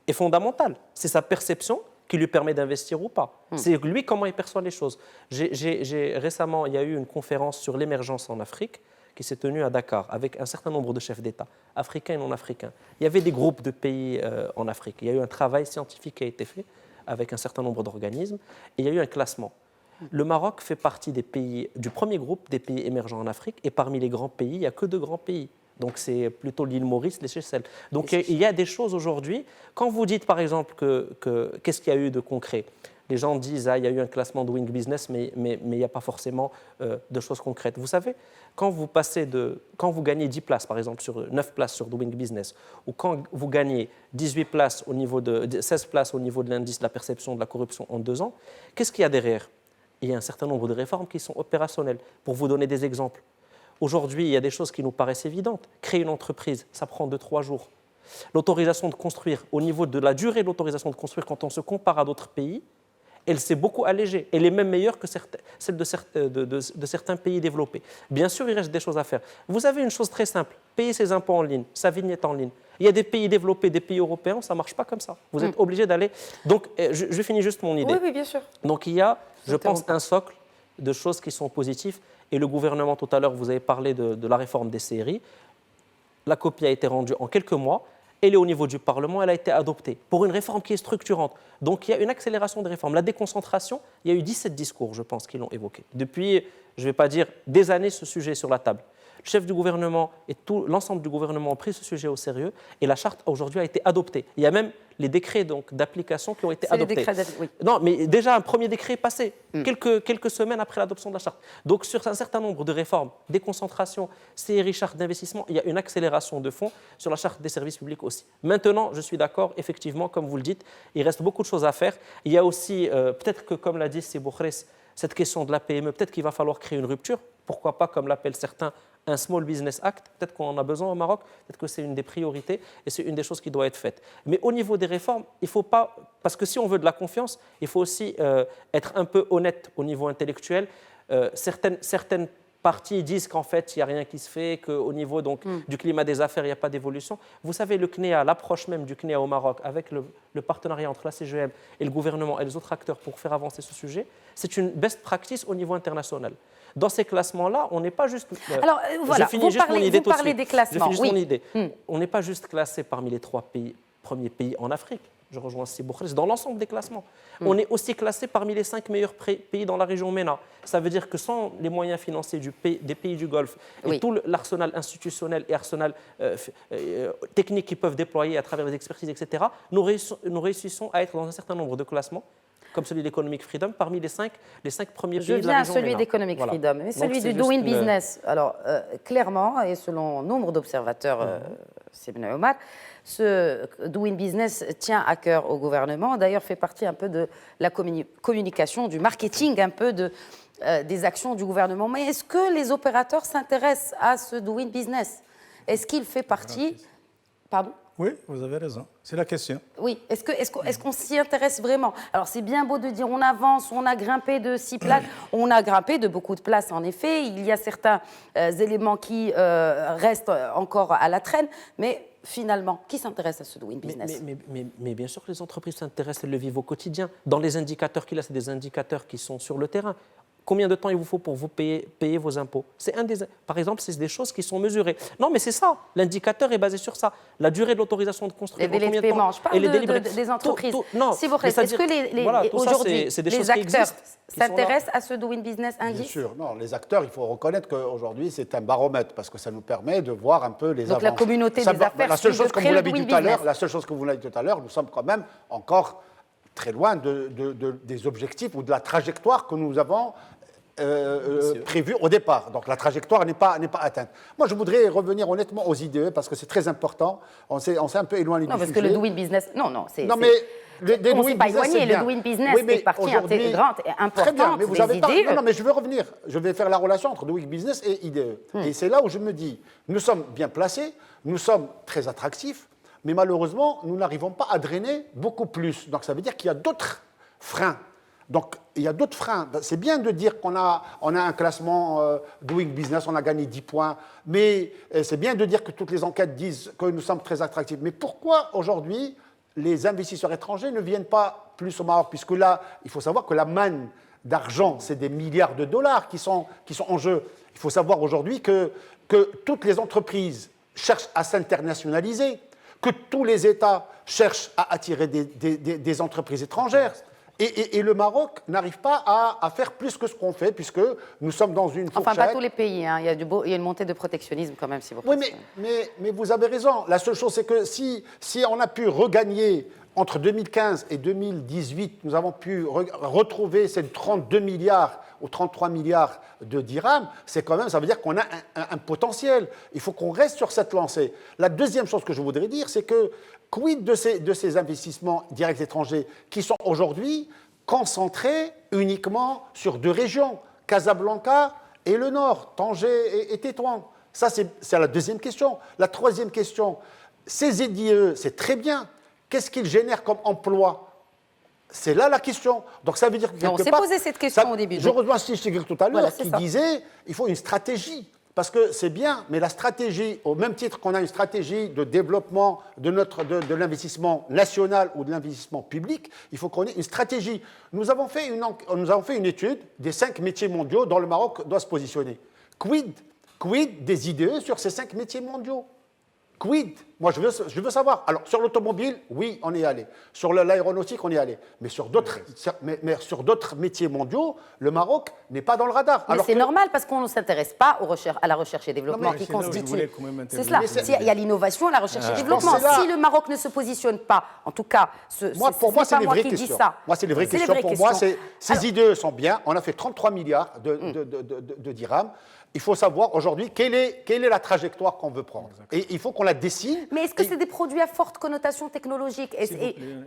est fondamentale. C'est sa perception qui lui permet d'investir ou pas. C'est lui comment il perçoit les choses. Récemment, il y a eu une conférence sur l'émergence en Afrique qui s'est tenue à Dakar avec un certain nombre de chefs d'État, africains et non africains. Il y avait des groupes de pays en Afrique. Il y a eu un travail scientifique qui a été fait avec un certain nombre d'organismes et il y a eu un classement. Le Maroc fait partie des pays, du premier groupe des pays émergents en Afrique et parmi les grands pays, il n'y a que 2 grands pays. Donc c'est plutôt l'île Maurice, les Seychelles. Donc il y a des choses aujourd'hui. Quand vous dites par exemple qu'est-ce qu'il y a eu de concret, les gens disent il y a eu un classement de Doing Business, mais il n'y a pas forcément de choses concrètes. Vous savez, quand vous gagnez 10 places, par exemple, sur 9 places sur Doing Business, ou quand vous gagnez 16 places au niveau de l'indice de la perception de la corruption en 2 ans, qu'est-ce qu'il y a derrière? Il y a un certain nombre de réformes qui sont opérationnelles. Pour vous donner des exemples, aujourd'hui, il y a des choses qui nous paraissent évidentes. Créer une entreprise, ça prend 2-3 jours. L'autorisation de construire, au niveau de la durée de l'autorisation de construire, quand on se compare à d'autres pays, elle s'est beaucoup allégée. Elle est même meilleure que celle de certains pays développés. Bien sûr, il reste des choses à faire. Vous avez une chose très simple, payer ses impôts en ligne, sa vignette en ligne. Il y a des pays développés, des pays européens, ça ne marche pas comme ça. Vous êtes obligé d'aller... Donc, je finis juste mon idée. Oui, bien sûr. Donc, il y a, je pense, un socle de choses qui sont positives. Et le gouvernement, tout à l'heure, vous avez parlé de la réforme des CRI. La copie a été rendue en quelques mois. Elle est au niveau du Parlement, elle a été adoptée pour une réforme qui est structurante. Donc il y a une accélération des réformes. La déconcentration, il y a eu 17 discours, je pense, qui l'ont évoqué. Depuis, je ne vais pas dire des années, ce sujet est sur la table. Le chef du gouvernement et l'ensemble du gouvernement ont pris ce sujet au sérieux et la charte aujourd'hui a été adoptée. Il y a même les décrets d'application qui ont été adoptés. Oui. Non, mais déjà un premier décret est passé, quelques semaines après l'adoption de la charte. Donc sur un certain nombre de réformes, déconcentration, CRI, charte d'investissement, il y a une accélération de fonds sur la charte des services publics aussi. Maintenant, je suis d'accord, effectivement, comme vous le dites, il reste beaucoup de choses à faire. Il y a aussi, peut-être que comme l'a dit Sébou Khres, cette question de la PME, peut-être qu'il va falloir créer une rupture. Pourquoi pas, comme l'appellent certains, un Small Business Act, peut-être qu'on en a besoin au Maroc, peut-être que c'est une des priorités et c'est une des choses qui doit être faite. Mais au niveau des réformes, il ne faut pas, parce que si on veut de la confiance, il faut aussi être un peu honnête au niveau intellectuel. Certaines parties disent qu'en fait, il n'y a rien qui se fait, qu'au niveau du climat des affaires, il n'y a pas d'évolution. Vous savez, le CNEA, l'approche même du CNEA au Maroc, avec le partenariat entre la CGM et le gouvernement et les autres acteurs pour faire avancer ce sujet, c'est une best practice au niveau international. Dans ces classements-là, on n'est pas juste... Alors, voilà, vous parlez des classements. Je finis juste mon idée. On n'est pas juste classé parmi les 3 premiers pays en Afrique. Je rejoins Siboukhris, dans l'ensemble des classements. On est aussi classé parmi les 5 meilleurs pays dans la région MENA. Ça veut dire que sans les moyens financiers des pays du Golfe et tout l'arsenal institutionnel et arsenal technique qu'ils peuvent déployer à travers les expertises, etc., nous réussissons à être dans un certain nombre de classements, comme celui d'Economic Freedom, parmi les 5 premiers pays de la région MENA. Je viens à celui d'Economic Freedom, mais celui du Doing Business. Alors, clairement, et selon nombre d'observateurs, Sibna Omar, ce Doing Business tient à cœur au gouvernement, d'ailleurs fait partie un peu de la communication, du marketing, un peu des actions du gouvernement. Mais est-ce que les opérateurs s'intéressent à ce Doing Business? Est-ce qu'il fait partie... Pardon? Oui, vous avez raison. C'est la question. Oui, est-ce qu'on s'y intéresse vraiment? Alors, c'est bien beau de dire on avance, on a grimpé de 6 places, on a grimpé de beaucoup de places, en effet. Il y a certains éléments qui restent encore à la traîne, mais finalement, qui s'intéresse à ce Doing Business? Mais bien sûr que les entreprises s'intéressent, elles le vivent au quotidien. Dans les indicateurs qu'il a, c'est des indicateurs qui sont sur le terrain. Combien de temps il vous faut pour vous payer vos impôts? Par exemple, c'est des choses qui sont mesurées. Non, mais c'est ça. L'indicateur est basé sur ça. La durée de l'autorisation de construire. Les délais de paiement. Je parle des entreprises. Non. Si vous est-ce que aujourd'hui, les acteurs s'intéressent à ce Doing Business indice? Bien sûr. Non, les acteurs, il faut reconnaître qu'aujourd'hui, c'est un baromètre parce que ça nous permet de voir un peu les avancées. Donc la communauté des affaires, la seule chose, comme vous l'avez dit tout à l'heure, la seule chose que vous l'avez dit tout à l'heure, nous sommes quand même encore très loin des objectifs ou de la trajectoire que nous avons prévue au départ. Donc la trajectoire n'est pas atteinte. Moi, je voudrais revenir honnêtement aux IDE parce que c'est très important. On s'est un peu éloigné du sujet. Non, parce que le Doing Business... Non, c'est... Non, mais... On ne s'est pas éloigné. Le Doing Business est partie intégrante et importante des IDE. Non, mais je veux revenir. Je vais faire la relation entre Doing Business et IDE. Et c'est là où je me dis, nous sommes bien placés, nous sommes très attractifs, mais malheureusement, nous n'arrivons pas à drainer beaucoup plus. Donc ça veut dire qu'il y a d'autres freins. Donc, il y a d'autres freins. C'est bien de dire qu'on a un classement Doing Business, on a gagné 10 points, mais c'est bien de dire que toutes les enquêtes disent que nous sommes très attractifs. Mais pourquoi aujourd'hui les investisseurs étrangers ne viennent pas plus au Maroc? Puisque là, il faut savoir que la manne d'argent, c'est des milliards de dollars qui sont en jeu. Il faut savoir aujourd'hui que toutes les entreprises cherchent à s'internationaliser, que tous les États cherchent à attirer des entreprises étrangères. Et le Maroc n'arrive pas à faire plus que ce qu'on fait, puisque nous sommes dans une fourchette... Enfin, pas tous les pays. Hein. Il y a une montée de protectionnisme quand même, si vous voulez. Oui, mais vous avez raison. La seule chose, c'est que si on a pu regagner entre 2015 et 2018, nous avons pu retrouver ces 32 milliards ou 33 milliards de dirhams, c'est quand même, ça veut dire qu'on a un potentiel. Il faut qu'on reste sur cette lancée. La deuxième chose que je voudrais dire, c'est que quid de ces investissements directs étrangers qui sont aujourd'hui concentrés uniquement sur 2 régions, Casablanca et le Nord, Tanger et Tétouan. Ça, c'est la deuxième question. La troisième question, ces IDE, c'est très bien. Qu'est-ce qu'ils génèrent comme emploi? C'est là la question. Donc ça veut dire que on s'est posé cette question au début. Je rejoins Steve Stigler tout à l'heure qui disait il faut une stratégie. Parce que c'est bien, mais la stratégie, au même titre qu'on a une stratégie de développement de l'investissement national ou de l'investissement public, il faut qu'on ait une stratégie. Nous avons fait une étude des 5 métiers mondiaux dont le Maroc doit se positionner. Quid des IDE sur ces 5 métiers mondiaux? Quid? Moi, je veux savoir. Alors, sur l'automobile, oui, on y est allé. Sur l'aéronautique, on y est allé. Mais sur d'autres métiers mondiaux, le Maroc n'est pas dans le radar. Mais c'est normal parce qu'on ne s'intéresse pas à la recherche et développement qui constitue. C'est cela. Il y a l'innovation, la recherche et développement. Si le Maroc ne se positionne pas, en tout cas, pour moi, c'est les vraies questions. Moi, c'est les vraies questions. Pour moi, ces idées sont bien. On a fait 33 milliards de dirhams. Il faut savoir aujourd'hui quelle est la trajectoire qu'on veut prendre. Et il faut qu'on la dessine. Mais est-ce que c'est des produits à forte connotation technologique?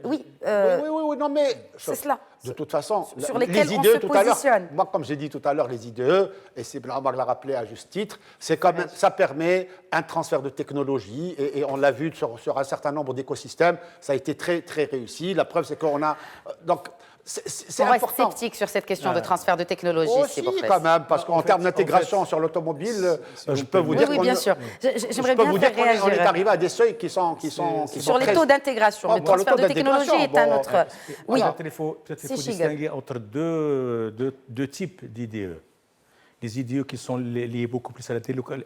Oui, non, mais c'est cela. De toute façon, sur lesquels les on IDE se tout à l'heure, positionne. moi, comme j'ai dit tout à l'heure, les IDE, et c'est Blanc l'a rappelé à juste titre, c'est quand même, ça permet un transfert de technologie, et on l'a vu sur un certain nombre d'écosystèmes, ça a été très, très réussi. La preuve, c'est qu'on a... Donc, c'est important. On reste sceptique sur cette question de transfert de technologie. Aussi, quand même, parce qu'en termes d'intégration sur l'automobile, je peux vous dire qu'on bien sûr. J'aimerais bien faire réagir. On est arrivé à des seuils qui sont sur les taux d'intégration. Le transfert de technologie est un autre... Oui. Peut-être il faut distinguer entre deux types d'IDE. Les IDE qui sont liés beaucoup plus à la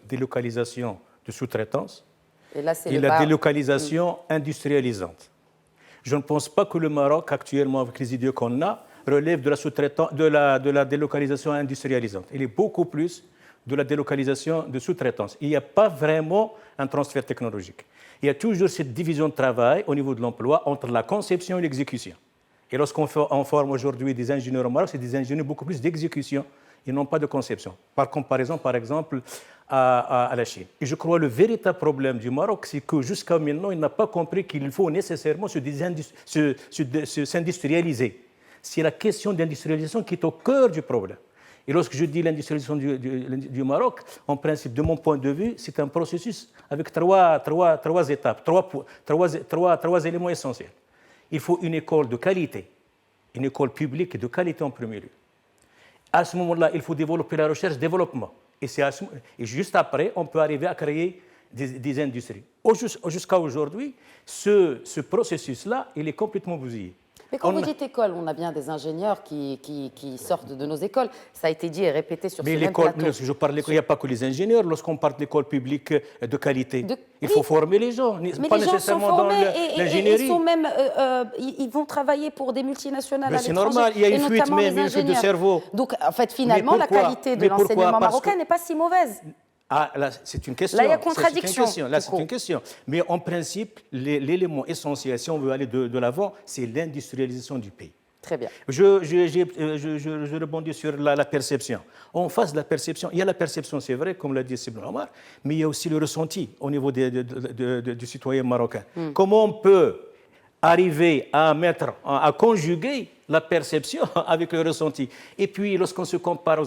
délocalisation de sous-traitance et la délocalisation industrialisante. Je ne pense pas que le Maroc, actuellement, avec les idées qu'on a, relève de la délocalisation industrialisante. Il est beaucoup plus de la délocalisation de sous-traitance. Il n'y a pas vraiment un transfert technologique. Il y a toujours cette division de travail au niveau de l'emploi entre la conception et l'exécution. Et lorsqu'on forme aujourd'hui des ingénieurs au Maroc, c'est des ingénieurs beaucoup plus d'exécution et non pas de conception. Par comparaison, par exemple, à la Chine. Et je crois que le véritable problème du Maroc, c'est que jusqu'à maintenant, il n'a pas compris qu'il faut nécessairement s'industrialiser. C'est la question d'industrialisation qui est au cœur du problème. Et lorsque je dis l'industrialisation du Maroc, en principe, de mon point de vue, c'est un processus avec trois étapes, trois éléments essentiels. Il faut une école de qualité, une école publique de qualité en premier lieu. À ce moment-là, il faut développer la recherche-développement. Et juste après, on peut arriver à créer des industries. Jusqu'à aujourd'hui, ce processus-là, il est complètement bousillé. Mais quand vous dites école, on a bien des ingénieurs qui sortent de nos écoles. Ça a été dit et répété sur ce même plateau. Je parle il n'y a pas que les ingénieurs. Lorsqu'on parle d'école publique de qualité, il faut former les gens, mais pas les gens nécessairement sont formés dans l'ingénierie. Ils vont travailler pour des multinationales à c'est l'étranger. normal, il y a une fuite, même une fuite de cerveau. Donc, en fait, finalement, la qualité de l'enseignement marocain n'est pas si mauvaise. Ah, là, c'est une question. Là, il y a contradiction. Là, c'est une question. Mais en principe, l'élément essentiel, si on veut aller de l'avant, c'est l'industrialisation du pays. Très bien. Je rebondis sur la perception. En face de la perception, il y a la perception, c'est vrai, comme l'a dit Sibn Omar, mais il y a aussi le ressenti au niveau du citoyen marocain. Comment on peut arriver à conjuguer la perception avec le ressenti. Et puis, lorsqu'on se compare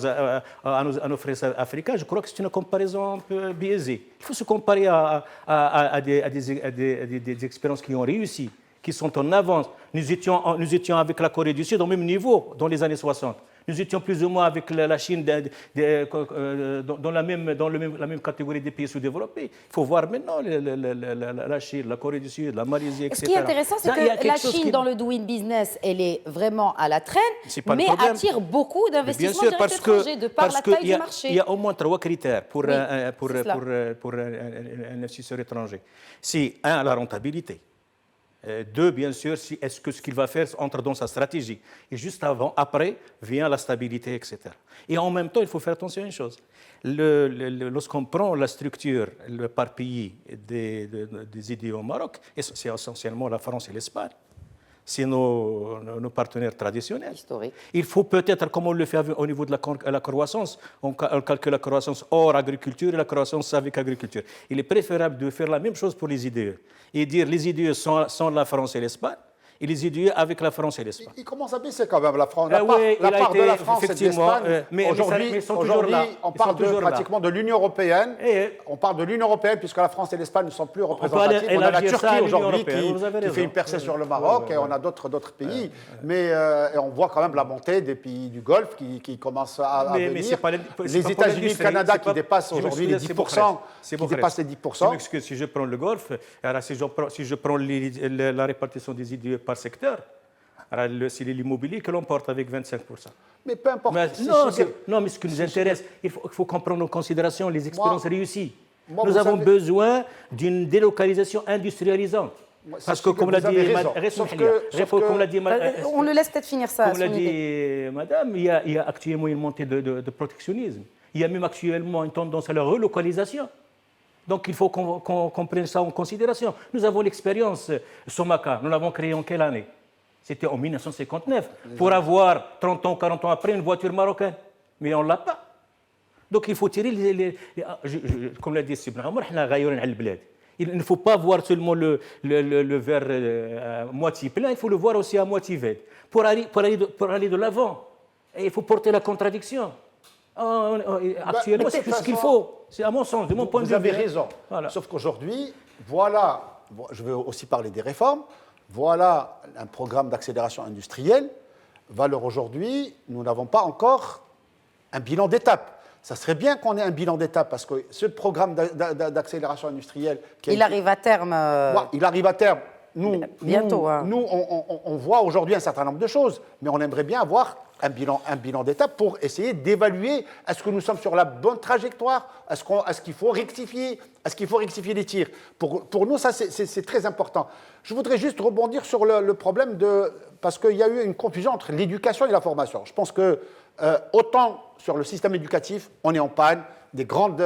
à nos frères africains, je crois que c'est une comparaison un peu biaisée. Il faut se comparer à des expériences qui ont réussi, qui sont en avance. Nous étions avec la Corée du Sud au même niveau dans les années 60. Nous étions plus ou moins avec la Chine dans la même catégorie des pays sous-développés. Il faut voir maintenant la Chine, la Corée du Sud, la Malaisie, etc. Ce qui est intéressant, c'est que la Chine, dans le doing business, elle est vraiment à la traîne, mais attire beaucoup d'investissements directs étrangers de par la taille du marché. Il y a au moins 3 critères pour un investisseur étranger. C'est 1, la rentabilité. 2, bien sûr, est-ce que ce qu'il va faire entre dans sa stratégie. Et juste après, vient la stabilité, etc. Et en même temps, il faut faire attention à une chose. Lorsqu'on prend la structure par pays des idées au Maroc, c'est essentiellement la France et l'Espagne. C'est nos partenaires traditionnels. Historique. Il faut peut-être, comme on le fait au niveau de la croissance, on calcule la croissance hors agriculture et la croissance avec agriculture. Il est préférable de faire la même chose pour les IDE et dire les IDE sont la France et l'Espagne, et les IDE avec la France et l'Espagne. Il commence à baisser quand même la France. La part de la France et de l'Espagne. Aujourd'hui, on parle pratiquement de l'Union européenne. On parle de l'Union européenne puisque la France et l'Espagne ne sont plus représentatives. On a la Turquie aujourd'hui qui fait une percée sur le Maroc et on a d'autres pays. Mais on voit quand même la montée des pays du Golfe qui commencent à venir. Les États-Unis, le Canada qui dépassent aujourd'hui les 10%. Qui dépassent les 10%. Je m'excuse, si je prends le Golfe, si je prends la répartition des idées par secteur, c'est l'immobilier que l'on porte avec 25%. Mais peu importe. Non, mais ce qui nous intéresse, il faut comprendre en considération les expériences réussies. Nous avons besoin d'une délocalisation industrialisante. Parce que, comme l'a dit on le laisse peut-être finir ça. Comme l'a dit madame, il y a actuellement une montée de protectionnisme. Il y a même actuellement une tendance à la relocalisation. Donc il faut qu'on prenne ça en considération. Nous avons l'expérience Somaka. Nous l'avons créée en quelle année? C'était en 1959. Pour avoir 30 ans, 40 ans après, une voiture marocaine. Mais on ne l'a pas. Donc il faut tirer comme l'a dit Sibn Omar, il ne faut pas voir seulement le verre moitié plein, il faut le voir aussi à moitié vide. Pour aller de l'avant, il faut porter la contradiction. Actuellement, c'est tout ce qu'il faut. C'est à mon sens, de mon point de vue. Vous avez raison. Voilà. Sauf qu'aujourd'hui, voilà, je veux aussi parler des réformes, voilà un programme d'accélération industrielle. Valeur aujourd'hui, nous n'avons pas encore un bilan d'étape. Ça serait bien qu'on ait un bilan d'étape parce que ce programme d'accélération industrielle... Il arrive à terme. Il arrive à terme. Bientôt, hein. Nous, on voit aujourd'hui un certain nombre de choses, mais on aimerait bien avoir un bilan d'étape pour essayer d'évaluer est-ce que nous sommes sur la bonne trajectoire, est-ce qu'il faut rectifier, les tirs. Pour nous, ça, c'est très important. Je voudrais juste rebondir sur le problème parce qu'il y a eu une confusion entre l'éducation et la formation. Je pense que autant sur le système éducatif, on est en panne, des grandes,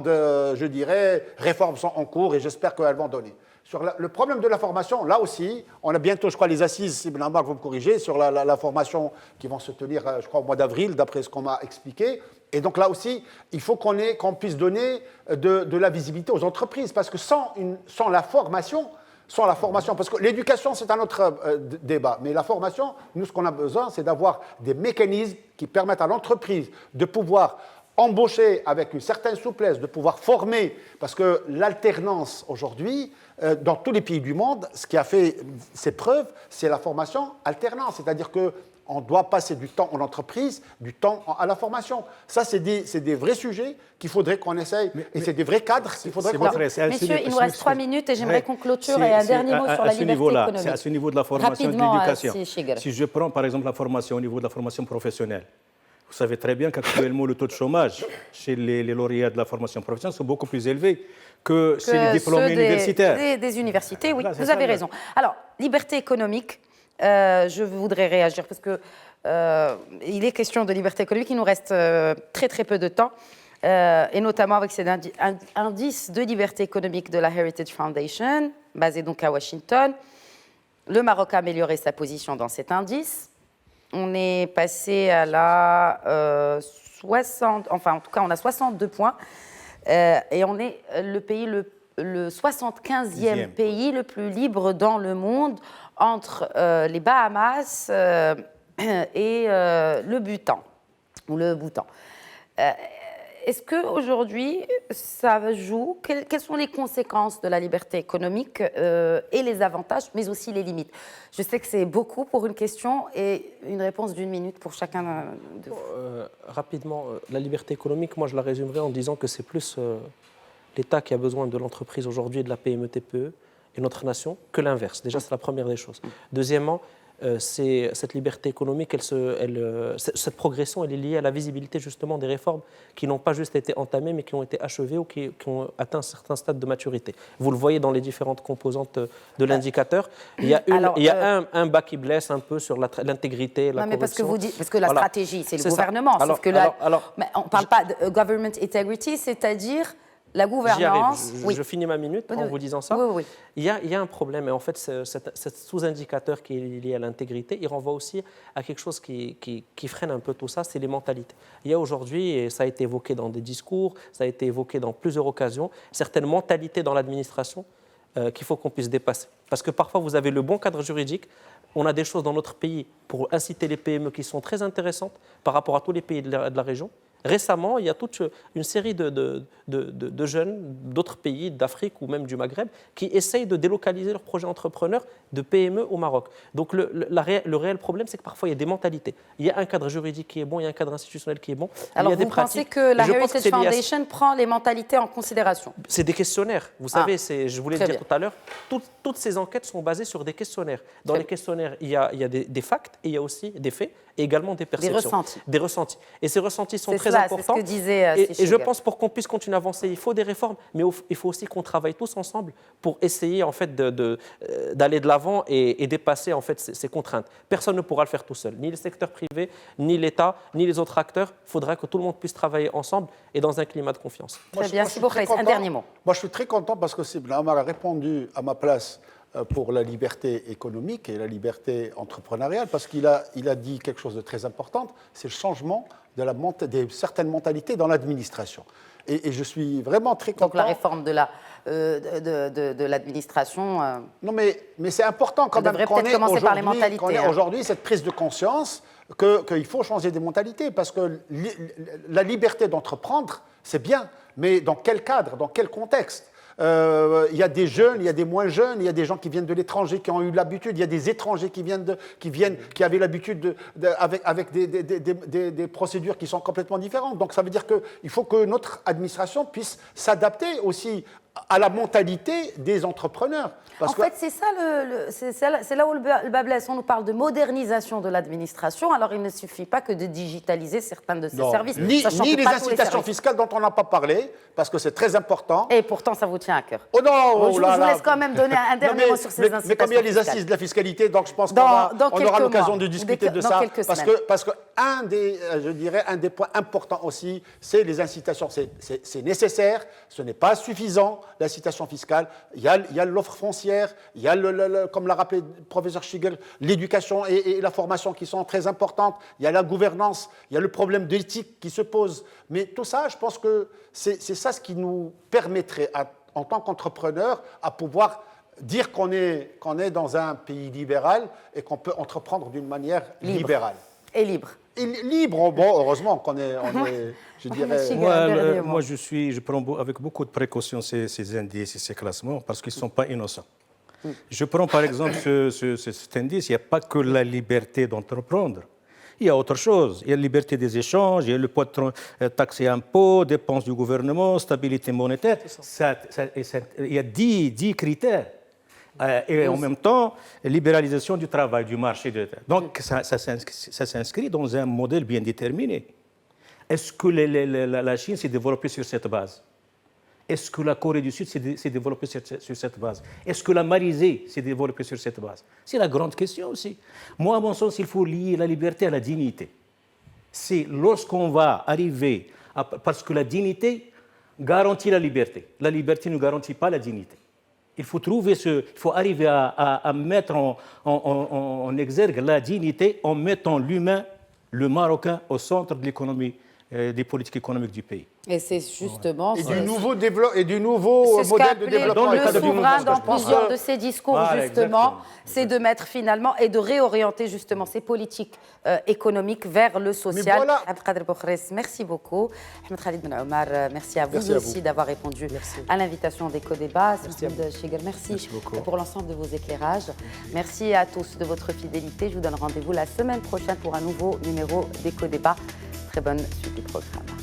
je dirais, réformes sont en cours et j'espère qu'elles vont donner. Sur le problème de la formation, là aussi, on a bientôt, je crois, les assises, si Ibn Ammar vous me corrigez, sur la formation qui vont se tenir, je crois, au mois d'avril, d'après ce qu'on m'a expliqué. Et donc là aussi, il faut qu'on puisse donner de la visibilité aux entreprises, parce que sans la formation, parce que l'éducation, c'est un autre débat, mais la formation, nous, ce qu'on a besoin, c'est d'avoir des mécanismes qui permettent à l'entreprise de pouvoir embaucher avec une certaine souplesse, de pouvoir former, parce que l'alternance aujourd'hui, dans tous les pays du monde, ce qui a fait ses preuves, c'est la formation alternance, c'est-à-dire qu'on doit passer du temps en entreprise, du temps à la formation. Ça, c'est des vrais sujets qu'il faudrait qu'on essaye, et c'est des vrais cadres qu'il faudrait qu'on essaye. Messieurs, il nous reste 3 minutes et j'aimerais qu'on clôture et un dernier mot sur la liberté économique. C'est à ce niveau de la formation et de Rapidement, l'éducation. Si je prends par exemple la formation au niveau de la formation professionnelle, vous savez très bien qu'actuellement, le taux de chômage chez les lauréats de la formation professionnelle sont beaucoup plus élevés que chez les diplômés universitaires. Des universités, oui, Voilà, vous avez raison. Alors, liberté économique, je voudrais réagir parce que il est question de liberté économique, il nous reste très très peu de temps, et notamment avec cet indice de liberté économique de la Heritage Foundation, basé donc à Washington. Le Maroc a amélioré sa position dans cet indice. On est passé à la 60, enfin en tout cas on a 62 points et on est le pays le 75e pays le plus libre dans le monde entre les Bahamas et le Bhoutan. Est-ce qu'aujourd'hui, ça joue? Quelles sont les conséquences de la liberté économique et les avantages, mais aussi les limites? Je sais que c'est beaucoup pour une question et une réponse d'1 minute pour chacun de vous. Rapidement, la liberté économique, moi je la résumerai en disant que c'est plus l'État qui a besoin de l'entreprise aujourd'hui et de la PME-TPE et notre nation que l'inverse. Déjà, c'est la première des choses. Deuxièmement, cette liberté économique, cette progression, elle est liée à la visibilité justement des réformes qui n'ont pas juste été entamées, mais qui ont été achevées ou qui ont atteint un certain stade de maturité. Vous le voyez dans les différentes composantes de l'indicateur. Il y a un bas qui blesse un peu sur l'intégrité, la corruption. Parce que la stratégie, c'est le gouvernement. Sauf que mais on ne parle pas de government integrity, c'est-à-dire la gouvernance. Je finis ma minute en vous disant ça. Oui. Il y a un problème, et en fait, cet sous-indicateur qui est lié à l'intégrité, il renvoie aussi à quelque chose qui freine un peu tout ça, c'est les mentalités. Il y a aujourd'hui, et ça a été évoqué dans des discours, ça a été évoqué dans plusieurs occasions, certaines mentalités dans l'administration qu'il faut qu'on puisse dépasser. Parce que parfois, vous avez le bon cadre juridique, on a des choses dans notre pays pour inciter les PME qui sont très intéressantes par rapport à tous les pays de la région. Récemment, il y a toute une série de jeunes d'autres pays, d'Afrique ou même du Maghreb, qui essayent de délocaliser leurs projets entrepreneurs de PME au Maroc. Donc le réel problème, c'est que parfois il y a des mentalités. Il y a un cadre juridique qui est bon, il y a un cadre institutionnel qui est bon. Alors il y a vous des pratiques. pensez que la Heritage Foundation prend les mentalités en considération? C'est des questionnaires. Vous savez, je voulais le dire tout à l'heure, toutes ces enquêtes sont basées sur des questionnaires. Dans les questionnaires, il y a des facts et il y a aussi des faits et également des perceptions. Des ressentis. Et ces ressentis sont très importants. C'est ce que disait et je pense pour qu'on puisse continuer à avancer, il faut des réformes, mais il faut aussi qu'on travaille tous ensemble pour essayer en fait d'aller de l'avant et dépasser en fait ces contraintes. Personne ne pourra le faire tout seul, ni le secteur privé, ni l'État, ni les autres acteurs. Il faudra que tout le monde puisse travailler ensemble et dans un climat de confiance. Très bien, un dernier mot. Moi, je suis très content parce que Ibn Ammar a répondu à ma place pour la liberté économique et la liberté entrepreneuriale, parce qu'il a dit quelque chose de très important, c'est le changement de certaines mentalités dans l'administration. Et je suis vraiment très content. Donc la réforme de l'administration... Non, mais c'est important quand même qu'on ait aujourd'hui cette prise de conscience qu'il faut changer des mentalités, parce que la liberté d'entreprendre, c'est bien, mais dans quel cadre, dans quel contexte? Il y a des jeunes, il y a des moins jeunes, il y a des gens qui viennent de l'étranger qui ont eu l'habitude, il y a des étrangers qui avaient l'habitude avec des procédures qui sont complètement différentes. Donc ça veut dire qu'il faut que notre administration puisse s'adapter aussi à la mentalité des entrepreneurs. En fait, c'est ça, c'est là où le bas blesse. On nous parle de modernisation de l'administration, alors il ne suffit pas que de digitaliser certains de ces services. Ni que les pas tous incitations fiscales dont on n'a pas parlé, parce que c'est très important. Et pourtant, ça vous tient à cœur. Oh non, je vous laisse quand même donner un dernier mot sur ces incitations mais comme il y a les fiscales. assises de la fiscalité, donc je pense qu'on on aura l'occasion de discuter de ça. Parce que je dirais, un des points importants aussi, c'est les incitations. C'est nécessaire, ce n'est pas suffisant, l'incitation fiscale. Il y a l'offre foncière, il y a, comme l'a rappelé le professeur Schigel, l'éducation et la formation qui sont très importantes. Il y a la gouvernance, il y a le problème d'éthique qui se pose. Mais tout ça, je pense que c'est ça ce qui nous permettrait, en tant qu'entrepreneurs, à pouvoir dire qu'on est dans un pays libéral et qu'on peut entreprendre d'une manière libérale. Et libre. Libre, bon, heureusement qu'on est, je dirais... Moi, je prends avec beaucoup de précautions ces indices et ces classements parce qu'ils ne sont pas innocents. Je prends par exemple cet indice, il n'y a pas que la liberté d'entreprendre. Il y a autre chose. Il y a la liberté des échanges, il y a le poids de taxes et impôts, dépenses du gouvernement, stabilité monétaire. Il y a 10 critères. Et en même temps, libéralisation du travail, du marché. Donc, ça s'inscrit dans un modèle bien déterminé. Est-ce que la Chine s'est développée sur cette base? Est-ce que la Corée du Sud s'est développée sur cette base? Est-ce que la Malaisie s'est développée sur cette base? C'est la grande question aussi. Moi, à mon sens, il faut lier la liberté à la dignité. C'est lorsqu'on va arriver parce que la dignité garantit la liberté. La liberté ne garantit pas la dignité. Il faut arriver à mettre en exergue la dignité en mettant l'humain, le Marocain, au centre de l'économie, des politiques économiques du pays. Et c'est justement... Et du nouveau modèle de développement. Le souverain, dans plusieurs de ses discours, justement, c'est de mettre finalement et de réorienter justement ces politiques économiques vers le social. Voilà. Abdelkader Boukhris, merci beaucoup. Ahmed Khalid Ben Omar, merci à vous aussi d'avoir répondu à l'invitation d'Eco-Débat. Merci beaucoup pour l'ensemble de vos éclairages. Merci à tous de votre fidélité. Je vous donne rendez-vous la semaine prochaine pour un nouveau numéro d'Eco-Débat. Très bonne suite du programme.